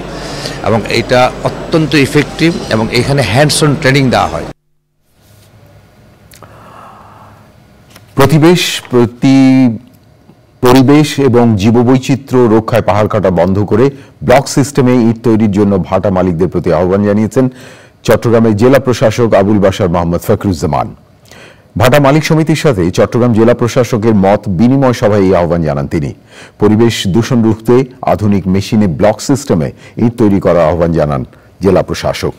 এবং এটা অত্যন্ত ইফেক্টিভ এবং এখানে হ্যান্ডস অন ট্রেনিং দেওয়া হয়। পরিবেশ এবং জীববৈচিত্র্য রক্ষায় পাহাড় কাটা বন্ধ করে ব্লক সিস্টেমে ইট তৈরির জন্য ভাটা মালিকদের প্রতি আহ্বান জানিয়েছেন চট্টগ্রামের জেলা প্রশাসক আবুল বাশার মোহাম্মদ ফখরুজ্জামান। ভাটা মালিক সমিতির সাথে চট্টগ্রাম জেলা প্রশাসকের মত বিনিময় সভায় এই আহ্বান জানান তিনি। পরিবেশ দূষণ রুখতে আধুনিক মেশিনে ব্লক সিস্টেমে ইট তৈরি করার আহ্বান জানান জেলা প্রশাসক।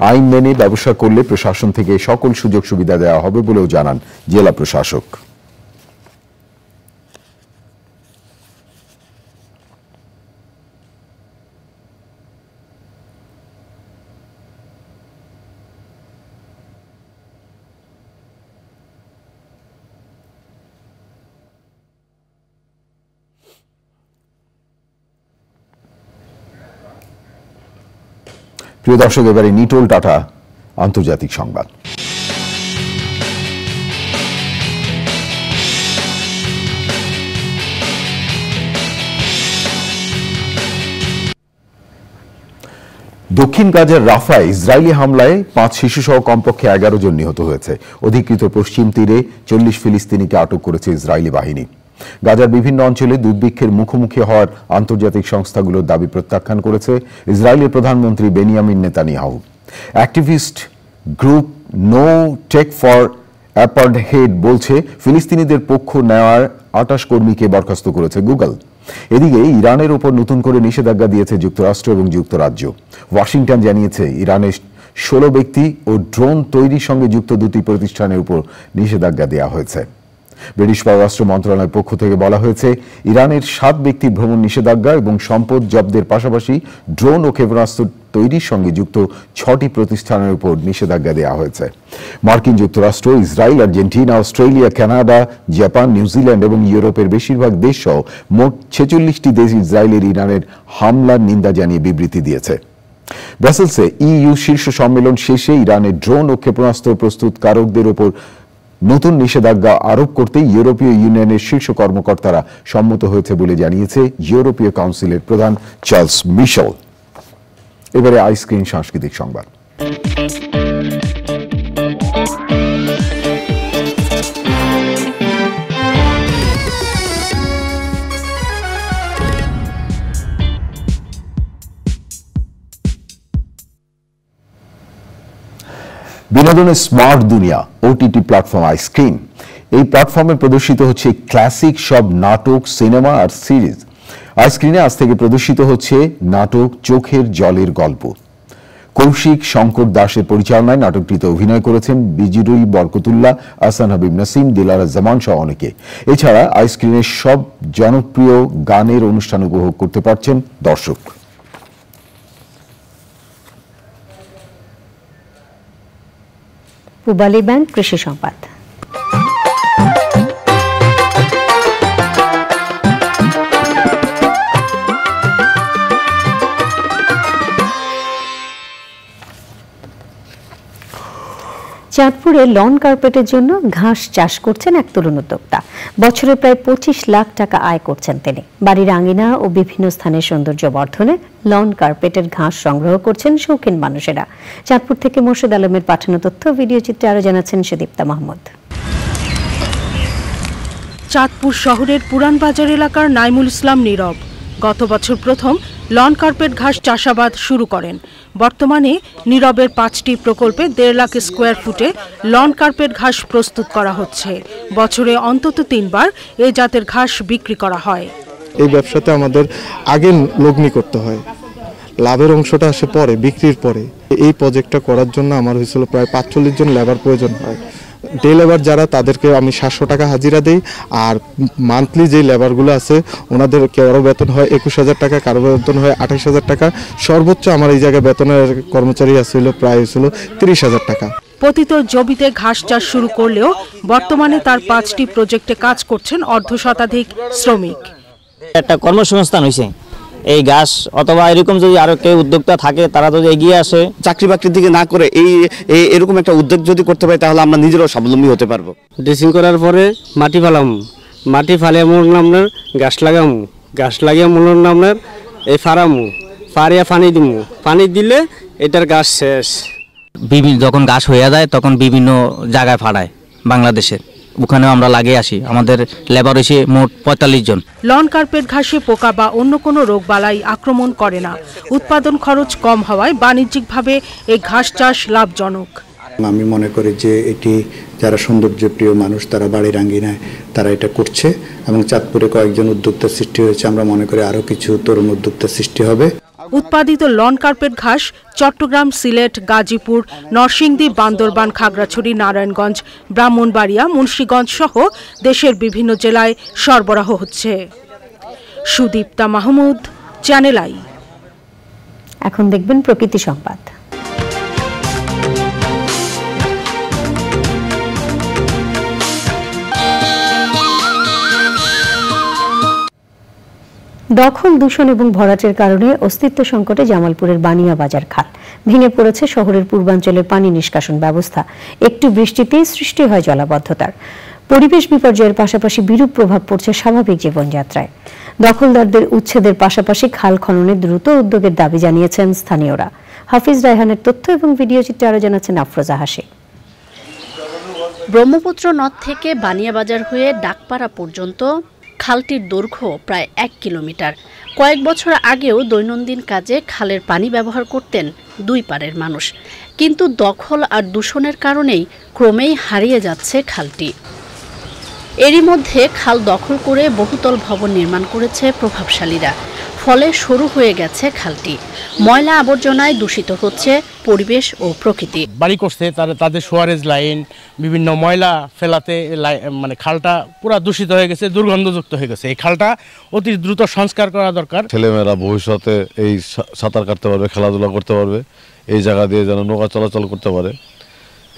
আইন মেনে ব্যবসা করলে প্রশাসন থেকে সকল সুযোগ সুবিধা দেওয়া হবে বলেও জানান জেলা প্রশাসক। প্রিয় দর্শক, এবারে নিটোল টাটা আন্তর্জাতিক সংবাদ। দক্ষিণ গাজার রাফায় ইসরায়েলি হামলায় 5 শিশুসহ কমপক্ষে 11 জন নিহত হয়েছে। অধিকৃত পশ্চিম তীরে 40 ফিলিস্তিনিকে আটক করেছে ইসরায়েলি বাহিনী। গাজার বিভিন্ন অঞ্চলে দুর্ভিক্ষের মুখোমুখি হওয়ার আন্তর্জাতিক সংস্থাগুলোর দাবি প্রত্যাখ্যান করেছে ইসরায়েলের প্রধানমন্ত্রী Benjamin Netanyahu. Activist group no tech for apartheid বলছে ফিলিস্তিনিদের পক্ষ নেওয়ার 28 কর্মীকে বরখাস্ত করেছে গুগল। এদিকে ইরানের উপর নতুন করে নিষেধাজ্ঞা দিয়েছে যুক্তরাষ্ট্র এবং যুক্তরাজ্য। ওয়াশিংটন জানিয়েছে ইরানের 16 ব্যক্তি ও ড্রোন তৈরির সঙ্গে যুক্ত 2টি প্রতিষ্ঠানের উপর নিষেধাজ্ঞা দেওয়া হয়েছে। ব্রিটিশ পররাষ্ট্র মন্ত্রণালয়ের পক্ষ থেকে বলা হয়েছে, ইরানের 7 ব্যক্তির ভ্রমণ নিষেধাজ্ঞা এবং সম্পদ জব্দের পাশাপাশি ড্রোন ও ক্ষেপণাস্ত্র তৈরির সঙ্গে যুক্ত 6টি প্রতিষ্ঠানের উপর নিষেধাজ্ঞা দেওয়া হয়েছে। মার্কিন যুক্তরাষ্ট্র, Israel, Argentina, Australia, Canada, Japan, New Zealand এবং ইউরোপের বেশিরভাগ দেশ সহ মোট 46টি দেশ ইসরায়েলের ইরানের হামলার নিন্দা জানিয়ে বিবৃতি দিয়েছে। ব্রাসেলসে ইইউ শীর্ষ সম্মেলন শেষে ইরানের ড্রোন ও ক্ষেপণাস্ত্র প্রস্তুতকারকদের উপর নতুন নিষেধাজ্ঞা আরোপ করতে ইউরোপীয় ইউনিয়নের শীর্ষ কর্মকর্তারা সম্মত হয়েছে বলে জানিয়েছে ইউরোপীয় কাউন্সিলের প্রধান চার্লস মিশেল। এবারে আইস্ক্রিন সাংস্কৃতিক সংবাদ। বিনোদনের স্মার্ট দুনিয়া ওটিটি প্ল্যাটফর্ম আইস্ক্রিন। এই প্ল্যাটফর্মে প্রদর্শিত হচ্ছে ক্লাসিক সব নাটক, সিনেমা আর সিরিজ। আইস্ক্রিনে আজ থেকে প্রদর্শিত হচ্ছে নাটক চোখের জলের গল্প। কৌশিক শঙ্কর দাসের পরিচালনায় নাটকটিতে অভিনয় করেছেন বিজিরুল বরকতুল্লাহ, আহসান হাবিব নাসিম, দিলারা জামান সহ অনেকে। এছাড়া আইস্ক্রিনের সব জনপ্রিয় গানের অনুষ্ঠান উপভোগ করতে পারছেন দর্শক। পূবালী ব্যাংক কৃষি সংবাদ। চাঁদপুরে লন কার্পেটের জন্য ঘাস চাষ করছেন এক তরুণ উদ্যোক্তা। বছরে প্রায় 25 লাখ টাকা আয় করছেন তিনি। বাড়ির আঙিনা ও বিভিন্ন স্থানের সৌন্দর্য বর্ধনে লন কার্পেটের ঘাস সংগ্রহ করছেন শৌখিন মানুষেরা। চাঁদপুর থেকে মোর্শেদ আলমের পাঠানো তথ্য, ভিডিও চিত্রে আরো জানাচ্ছেন সুদীপ্তা মাহমুদ। চাঁদপুর শহরের পুরান বাজার এলাকার নাইমুল ইসলাম নীরব গত বছর প্রথম লন কার্পেট ঘাস চাষাবাদ শুরু করেন। বর্তমানে নীরবের 5টি প্রকল্পে 1.5 লাখ স্কোয়ার ফুটে লন কার্পেট ঘাস প্রস্তুত করা হচ্ছে। বছরে অন্তত 3 বার এই জাতের ঘাস বিক্রি করা হয়। এই ব্যবসাতে আমাদের আগে লগ্নি করতে হয়, লাভের অংশটা আসে পরে, বিক্রির পরে। এই প্রজেক্টটা করার জন্য আমার হয়েছিল প্রায় 45 জন লেবার প্রয়োজন হয়। ডে লেবার যারা, তাদেরকে আমি 700 টাকা হাজিরা দেই। আর মান্থলি যে লেবারগুলো আছে ওনাদের কারো বেতন হয় 21,000 টাকা, কারো বেতন হয় 28,000 টাকা। সর্বোচ্চ আমার এই জায়গায় বেতনের কর্মচারী আসছিল প্রায় 30,000 টাকা। পতিত জমিতে ঘাস চাষ শুরু করলেও বর্তমানে তার 5টি প্রজেক্টে কাজ করছেন 1/2 শ্রমিক। একটা কর্মসংস্থান হয়েছে এই ঘাস, অথবা এরকম যদি আরো কেউ উদ্যোক্তা থাকে তারা যদি এগিয়ে আসে, চাকরি বাকরির দিকে না করে এরকম একটা উদ্যোগ যদি করতে পারি তাহলে আমরা নিজেরাও স্বাবলম্বী হতে পারবো। ড্রেসিং করার পরে মাটি ফালাম, মাটি ফালিয়ে মূল নামনার গাছ লাগামু, গাছ লাগিয়ে মূল নামনার এই ফারামু, ফারিয়া পানি দিমু, পানি দিলে এটার গাছ শেষ। বিভিন্ন যখন গাছ হয়ে যায় তখন বিভিন্ন জায়গায় ফাড়ায় বাংলাদেশের, ওখানে আমরা লাগিয়ে আসি। আমাদের লেবার এসে মোট 45 জন। লন কার্পেট ঘাসে পোকা বা অন্য কোনো রোগবালাই আক্রমণ করে না। উৎপাদন খরচ কম হওয়ায় বাণিজ্যিকভাবে এই ঘাস চাষ লাভজনক। আমি মনে করি যে এটি যারা সৌন্দর্যপ্রিয় মানুষ তারা বাড়ির আঙ্গিনায় তারা এটা করছে এবং চাঁদপুরে কয়েকজন উদ্যোক্তা সৃষ্টি হয়েছে। আমরা মনে করি আরও কিছু তরুণ উদ্যোক্তা সৃষ্টি হবে। উৎপাদিত লন কার্পেট ঘাস চট্টগ্রাম, সিলেট, গাজীপুর, নরসিংদী, বান্দরবান, খাগড়াছড়ি, নারায়ণগঞ্জ, ব্রাহ্মণবাড়িয়া, মুন্সিগঞ্জ সহ দেশের বিভিন্ন জেলায় সরবরাহ হচ্ছে। Sudipta Mahmud, channel I. এখন দেখবেন প্রকৃতি সংবাদ। দখল, দূষণ এবং ভরাটের কারণে অস্তিত্ব সংকটে জামালপুরের বানিয়া বাজার খাল। ভেঙে পড়েছে শহরের পূর্বাঞ্চলের পানি নিষ্কাশন ব্যবস্থা। একটু বৃষ্টিতেই সৃষ্টি হয় জলাবদ্ধতার। পরিবেশ বিপর্যয়ের পাশাপাশি বিরূপ প্রভাব পড়ছে স্বাভাবিক জীবনযাত্রায়। দখলদারদের উচ্ছেদের পাশাপাশি খাল খননে দ্রুত উদ্যোগের দাবি জানিয়েছেন স্থানীয়রা। হাফিজ রায়হানের তথ্য এবং ভিডিও চিত্রে আরো জানাচ্ছেন আফরোজা হাসি। ব্রহ্মপুত্র নদ থেকে বানিয়াবাজার হয়ে ডাকপাড়া পর্যন্ত খালটির দৈর্ঘ্য প্রায় 1 কিলোমিটার। কয়েক বছর আগেও দৈনন্দিন কাজে খালের পানি ব্যবহার করতেন দুই পাড়ের মানুষ, কিন্তু দখল আর দূষণের কারণেই ক্রমেই হারিয়ে যাচ্ছে খালটি। এরই মধ্যে খাল দখল করে বহুতল ভবন নির্মাণ করেছে প্রভাবশালীরা। ফলে সরু হয়ে গেছে খালটি। ময়লা আবর্জনায় দূষিত হচ্ছে পরিবেশ ও প্রকৃতি। বাড়ি করছে তাদের সোয়ারেজ লাইন বিভিন্ন ময়লা ফেলাতে মানে খালটা পুরো দূষিত হয়ে গেছে, দুর্গন্ধযুক্ত হয়ে গেছে। এই খালটা অতি দ্রুত সংস্কার করা দরকার। ছেলেমেয়েরা ভবিষ্যতে এই সাঁতার কাটতে পারবে, খেলাধুলা করতে পারবে, এই জায়গা দিয়ে যেন নৌকা চলাচল করতে পারে,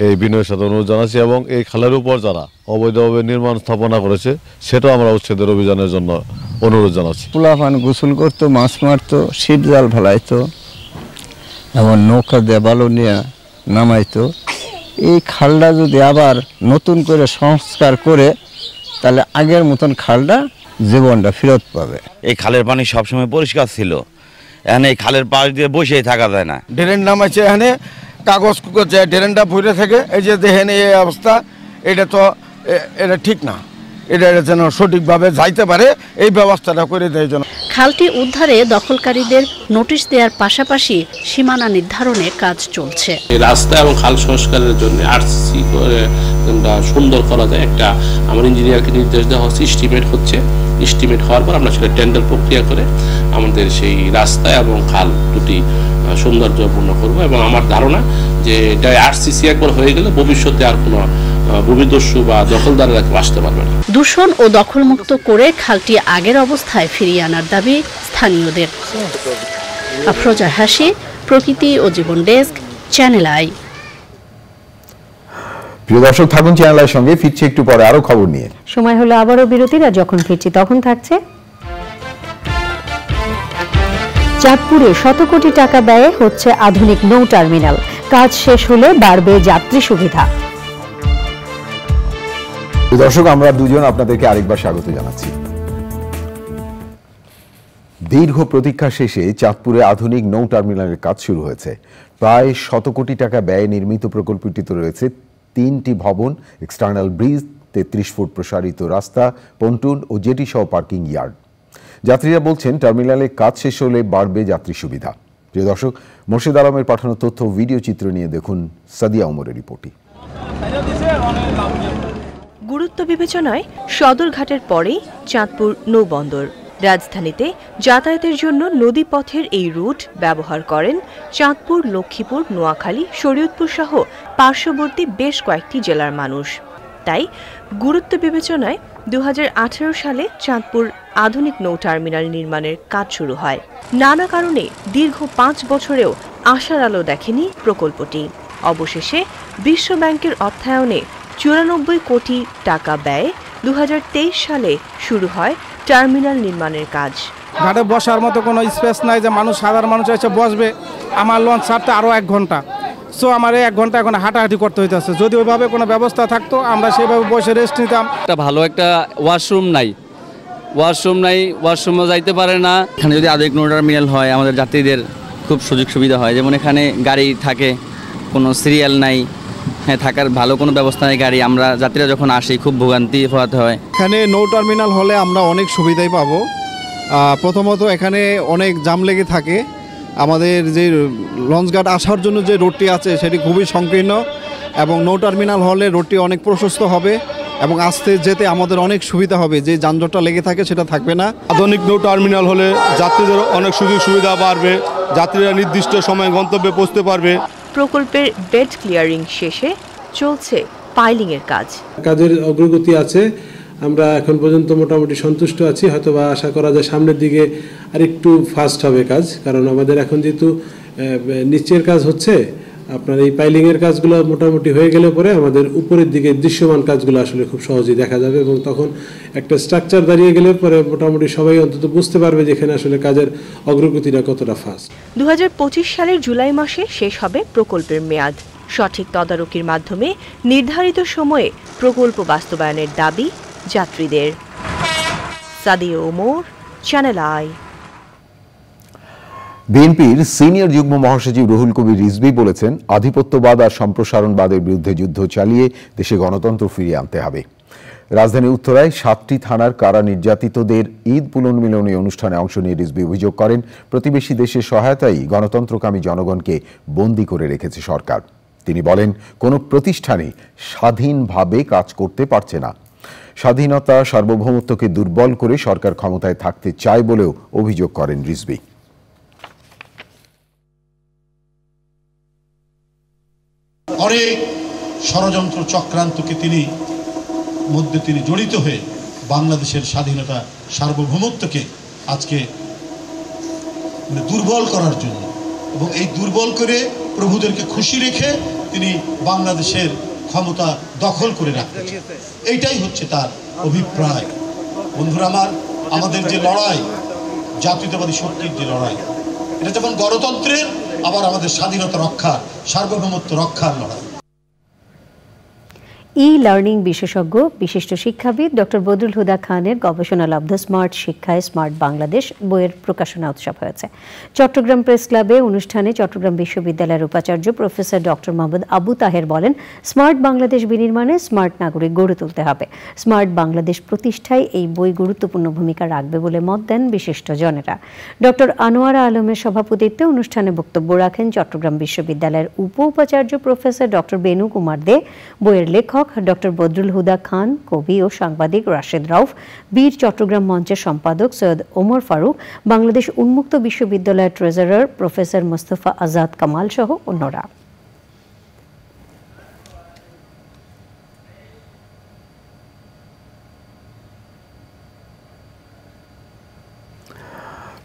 এই বিনয়ের সাথে অনুরোধ জানাচ্ছি। এবং এই খালের উপর যারা অবৈধভাবে নির্মাণ স্থাপনা করেছে সেটাও আমরা উচ্ছেদের অভিযানের জন্য অনুরোধ জানাচ্ছি। পোলাপান গোসল করতো, মাছ মারতো, ছিট জাল ফেলাইতো, এমন নৌকা দিয়ে বালু নিয়ে নামাইতো। এই খালটা যদি আবার নতুন করে সংস্কার করে তাহলে আগের মতন খালটা জীবনটা ফেরত পাবে। এই খালের পানি সবসময় পরিষ্কার ছিল, এখানে এই খালের পাশ দিয়ে বসেই থাকা যায় না। ড্রেন নামাইছে, এখানে কাগজ ড্রেনটা ভরে থাকে। এই যে দেখেন এই অবস্থা, এটা ঠিক না। এটা যেন সঠিকভাবে যাইতে পারে এই ব্যবস্থাটা করে দেয় যেন। খালটি উদ্ধারে দখলকারীদের নোটিশ দেওয়ার পাশাপাশি সীমানা নির্ধারণে কাজ চলছে। রাস্তা এবং খাল সংস্কারের জন্য আরসিসি করে সুন্দর করা যায় একটা আমার ইঞ্জিনিয়ারকে নির্দেশ দেওয়া হচ্ছে, এস্টিমেট হওয়ার পর আমরা সেটা টেন্ডার প্রক্রিয়া করে আমাদের সেই রাস্তা এবং খাল দুটি সৌন্দর্যপূর্ণ করব। এবং আমার ধারণা যে এটা আরসিসি একবার হয়ে গেলে ভবিষ্যতে আর কোনো ভূমিদস্যু বা দখলদাররা আসতে পারবে না। দূষণ ও দখলমুক্ত করে খালটি আগের অবস্থায় ফিরিয়ে আনার দাবি স্থানীয়দের। আফরোজা হাসি, প্রকৃতি ও জীবন ডেস্ক, চ্যানেল আই। প্রিয় দর্শক, থাকুন চ্যানেল আইয়ের সঙ্গে। ফিরছি একটু পরে আরো খবর নিয়ে। সময় হলো আবারও বিরতির, আর যখন ফিরছি তখন থাকছে চাঁদপুরে শত কোটি টাকা ব্যয়ে হচ্ছে আধুনিক নৌ টার্মিনাল। কাজ শেষ হলে বাড়বে যাত্রী সুবিধা। দর্শক, আমরা দুজন আপনাদেরকে আরেকবার স্বাগত জানাচ্ছি। দীর্ঘ প্রতীক্ষা শেষে চাঁদপুরে আধুনিক নৌ টার্মিনালের কাজ শুরু হয়েছে। প্রায় 100 কোটি টাকা ব্যয়ে নির্মিত প্রকল্পটিতে রয়েছে 3টি ভবন, এক্সটার্নাল ব্রিজ, 33 ফুট প্রসারিত রাস্তা, পন্টুন ও জেটি সহ পার্কিং ইয়ার্ড। যাত্রীরা বলছেন টার্মিনালে কাজ শেষ হলে বাড়বে যাত্রী সুবিধা। প্রিয় দর্শক, মোর্শেদ আলমের পাঠানো তথ্য ভিডিও চিত্র নিয়ে দেখুন সাদিয়া ওমরের রিপোর্টটি। গুরুত্ব বিবেচনায় সদরঘাটের পরেই চাঁদপুর নৌবন্দর। রাজধানীতে যাতায়াতের জন্য নদীপথের এই রুট ব্যবহার করেন চাঁদপুর, লক্ষ্মীপুর, নোয়াখালী, শরীয়তপুর সহ পার্শ্ববর্তী বেশ কয়েকটি জেলার মানুষ। তাই গুরুত্ব বিবেচনায় 2018 সালে চাঁদপুর আধুনিক নৌ টার্মিনাল নির্মাণের কাজ শুরু হয়। নানা কারণে দীর্ঘ 5 বছরেও আশার আলো দেখেনি প্রকল্পটি। অবশেষে বিশ্ব ব্যাংকের অর্থায়নে 94 কোটি টাকা ব্যয়ে 2023 সালে শুরু হয় টার্মিনাল নির্মাণের কাজ। ঘাটে বসার মতো কোনো স্পেস নাই যে সাধারণ মানুষ এসে বসবে। আমার লঞ্চ ছাড়তে আরও 1 ঘন্টা, সো আমার 1 ঘন্টা এখন হাঁটাহাঁটি করতে হইতেছে। যদি ওইভাবে কোনো ব্যবস্থা থাকতো আমরা সেভাবে বসে রেস্ট নিতাম। একটা ভালো একটা ওয়াশরুম নাই, ওয়াশরুমও যাইতে পারে না। এখানে যদি আধুনিক নৌ টার্মিনাল হয় আমাদের যাত্রীদের খুব সুযোগ সুবিধা হয়। যেমন এখানে গাড়ি থাকে, কোনো সিরিয়াল নাই, হ্যাঁ থাকার ভালো কোনো ব্যবস্থা নেই গাড়ি। আমরা যাত্রীরা যখন আসি খুব ভোগান্তি পোহাতে হয়। এখানে নৌ টার্মিনাল হলে আমরা অনেক সুবিধাই পাবো। প্রথমত এখানে অনেক জাম লেগে থাকে। আমাদের যে লঞ্চঘাট আসার জন্য যে রোডটি আছে সেটি খুবই সংকীর্ণ, এবং নৌ টার্মিনাল হলে রোডটি অনেক প্রশস্ত হবে এবং আসতে যেতে আমাদের অনেক সুবিধা হবে। যে যানজটটা লেগে থাকে সেটা থাকবে না। আধুনিক নৌ টার্মিনাল হলে যাত্রীদের অনেক সুযোগ সুবিধা বাড়বে, যাত্রীরা নির্দিষ্ট সময়ে গন্তব্যে পৌঁছতে পারবে। প্রকল্পের বেড ক্লিয়ারিং শেষে চলছে পাইলিংয়ের কাজ। কাজের অগ্রগতি আছে, আমরা এখন পর্যন্ত মোটামুটি সন্তুষ্ট আছি। হয়তোবা আশা করা যায় সামনের দিকে আরেকটু ফাস্ট হবে কাজ, কারণ আমাদের এখন যেহেতু নিচের কাজ হচ্ছে, আপনার এই পাইলিংয়ের কাজগুলো মোটামুটি হয়ে গেলে পরে আমাদের উপরের দিকে দৃশ্যমান কাজগুলো আসলে খুব সহজেই দেখা যাবে, এবং তখন একটা স্ট্রাকচার দাঁড়িয়ে গেলে পরে মোটামুটি সবাই অন্তত বুঝতে পারবে যে এখানে আসলে কাজের অগ্রগতিটা কতটা ফাস্ট। 2025 সালের জুলাই মাসে শেষ হবে প্রকল্পের মেয়াদ। সঠিক তদারকির মাধ্যমে নির্ধারিত সময়ে প্রকল্প বাস্তবায়নের দাবি যাত্রীদের। Sadia Omar, channel I. বিএনপির সিনিয়র যুগ্ম মহাসচিব রুহুল কবির রিজভী বলেছেন, আধিপত্যবাদ আর সম্প্রসারণবাদের বিরুদ্ধে যুদ্ধ চালিয়ে দেশে গণতন্ত্র ফিরিয়ে আনতে হবে। রাজধানী উত্তরায় 7টি থানার কারা নির্যাতিতদের ঈদ পুনর্মিলনী অনুষ্ঠানে অংশ নিয়ে রিজভী অভিযোগ করেন, প্রতিবেশী দেশের সহায়তায় গণতন্ত্রকামী জনগণকে বন্দী করে রেখেছে সরকার। তিনি বলেন, কোনো প্রতিষ্ঠানই স্বাধীনভাবে কাজ করতে পারছে না। স্বাধীনতা সার্বভৌমত্বকে দুর্বল করে সরকার ক্ষমতায় থাকতে চায় বলেও অভিযোগ করেন রিজভী। অনেক ষড়যন্ত্র চক্রান্তকে তিনি জড়িত হয়ে বাংলাদেশের স্বাধীনতা সার্বভৌমত্বকে আজকে দুর্বল করার জন্য এবং এই দুর্বল করে প্রভুদেরকে খুশি রেখে তিনি বাংলাদেশের ক্ষমতা দখল করে রাখতে চান। এইটাই হচ্ছে তার অভিপ্রায়। বন্ধুরা আমার, আমাদের যে লড়াই, জাতীয়তাবাদী শক্তির যে লড়াই, এটা যেমন গণতন্ত্রের, আবার আমাদের স্বাধীনতা রক্ষার, সার্বভৌমত্ব রক্ষার লড়াই। লার্নিং বিশেষজ্ঞ বিশিষ্ট শিক্ষাবিদ ডক্টর বদরুল হুদা খানের গবেষণালব্ধ স্মার্ট শিক্ষায় স্মার্ট বাংলাদেশ বইয়ের প্রকাশনা উৎসব হয়েছে। চট্টগ্রাম প্রেস ক্লাবে অনুষ্ঠানে চট্টগ্রাম বিশ্ববিদ্যালয়ের উপাচার্য প্রফেসর ডক্টর মোহাম্মদ আবু তাহের বলেন, স্মার্ট বাংলাদেশ বিনির্মাণে স্মার্ট নাগরিক গড়ে তুলতে হবে। স্মার্ট বাংলাদেশ প্রতিষ্ঠায় এই বই গুরুত্বপূর্ণ ভূমিকা রাখবে বলে মত দেন বিশিষ্টজনেরা। ডক্টর আনোয়ারা আলমের সভাপতিত্বে অনুষ্ঠানে বক্তব্য রাখেন চট্টগ্রাম বিশ্ববিদ্যালয়ের উপ উপাচার্য প্রফেসর ডক্টর বেনু কুমার দে, বইয়ের লেখক ডক্টর বদরুল হুদা খান, কবি ও সাংবাদিক রাশেদ রাউফ, বীর চট্টগ্রাম মঞ্চের সম্পাদক সৈয়দ ওমর ফারুক, বাংলাদেশ উন্মুক্ত বিশ্ববিদ্যালয়ের ট্রেজারার প্রফেসর মোস্তফা আজাদ কামাল সহ অন্যরা।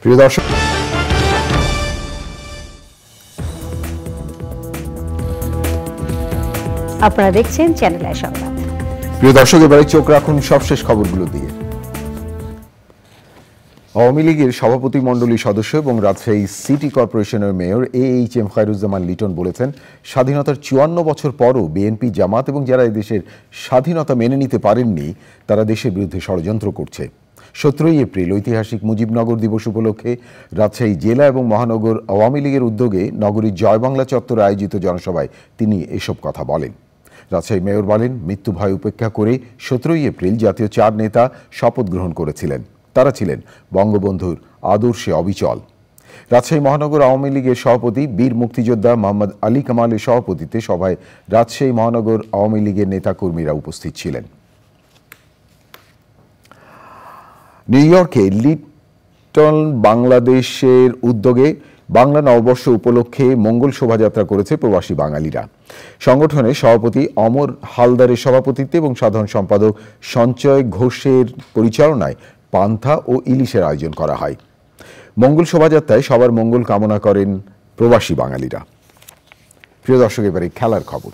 প্রিয় দর্শক, আপনারা দেখছেন চ্যানেল আই সংবাদ। প্রিয় দর্শক, এবারে চোখ রাখুন সবশেষ খবরগুলো দিয়ে। আওয়ামী লীগের সভাপতি মণ্ডলীর সদস্য এবং রাজশাহী সিটি কর্পোরেশনের মেয়র AHM খায়রুজ্জামান লিটন বলেছেন, স্বাধীনতার 54 বছর পরও বিএনপি, জামাত এবং যারা এদেশের স্বাধীনতা মেনে নিতে পারেননি তারা দেশের বিরুদ্ধে ষড়যন্ত্র করছে। 17 এপ্রিল ঐতিহাসিক মুজিবনগর দিবস উপলক্ষে রাজশাহী জেলা এবং মহানগর আওয়ামী লীগের উদ্যোগে নগরীর জয়বাংলা চত্বরে আয়োজিত জনসভায় তিনি এসব কথা বলেন। রাজশাহী মেয়র বলেন, মৃত্যু ভয় উপেক্ষা করে 17 এপ্রিল জাতীয় 4 নেতা শপথ গ্রহণ করেছিলেন। তারা ছিলেন বঙ্গবন্ধুর আদর্শে অবিচল। রাজশাহী মহানগর আওয়ামী লীগের সভাপতি বীর মুক্তিযোদ্ধা মোহাম্মদ আলী কামালের সভাপতিত্বে সভায় রাজশাহী মহানগর আওয়ামী লীগের নেতাকর্মীরা উপস্থিত ছিলেন। নিউ ইয়র্কে লিটল বাংলাদেশের উদ্যোগে বাংলা নববর্ষ উপলক্ষে মঙ্গল শোভাযাত্রা করেছে প্রবাসী বাঙালিরা। সংগঠনের সভাপতি অমর হালদারের সভাপতিত্বে এবং সাধারণ সম্পাদক সঞ্চয় ঘোষের পরিচালনায় পান্থা ও ইলিশের আয়োজন করা হয়। মঙ্গল শোভাযাত্রায় সবার মঙ্গল কামনা করেন প্রবাসী বাঙালিরা। প্রিয় দর্শক, এবারে খেলার খবর।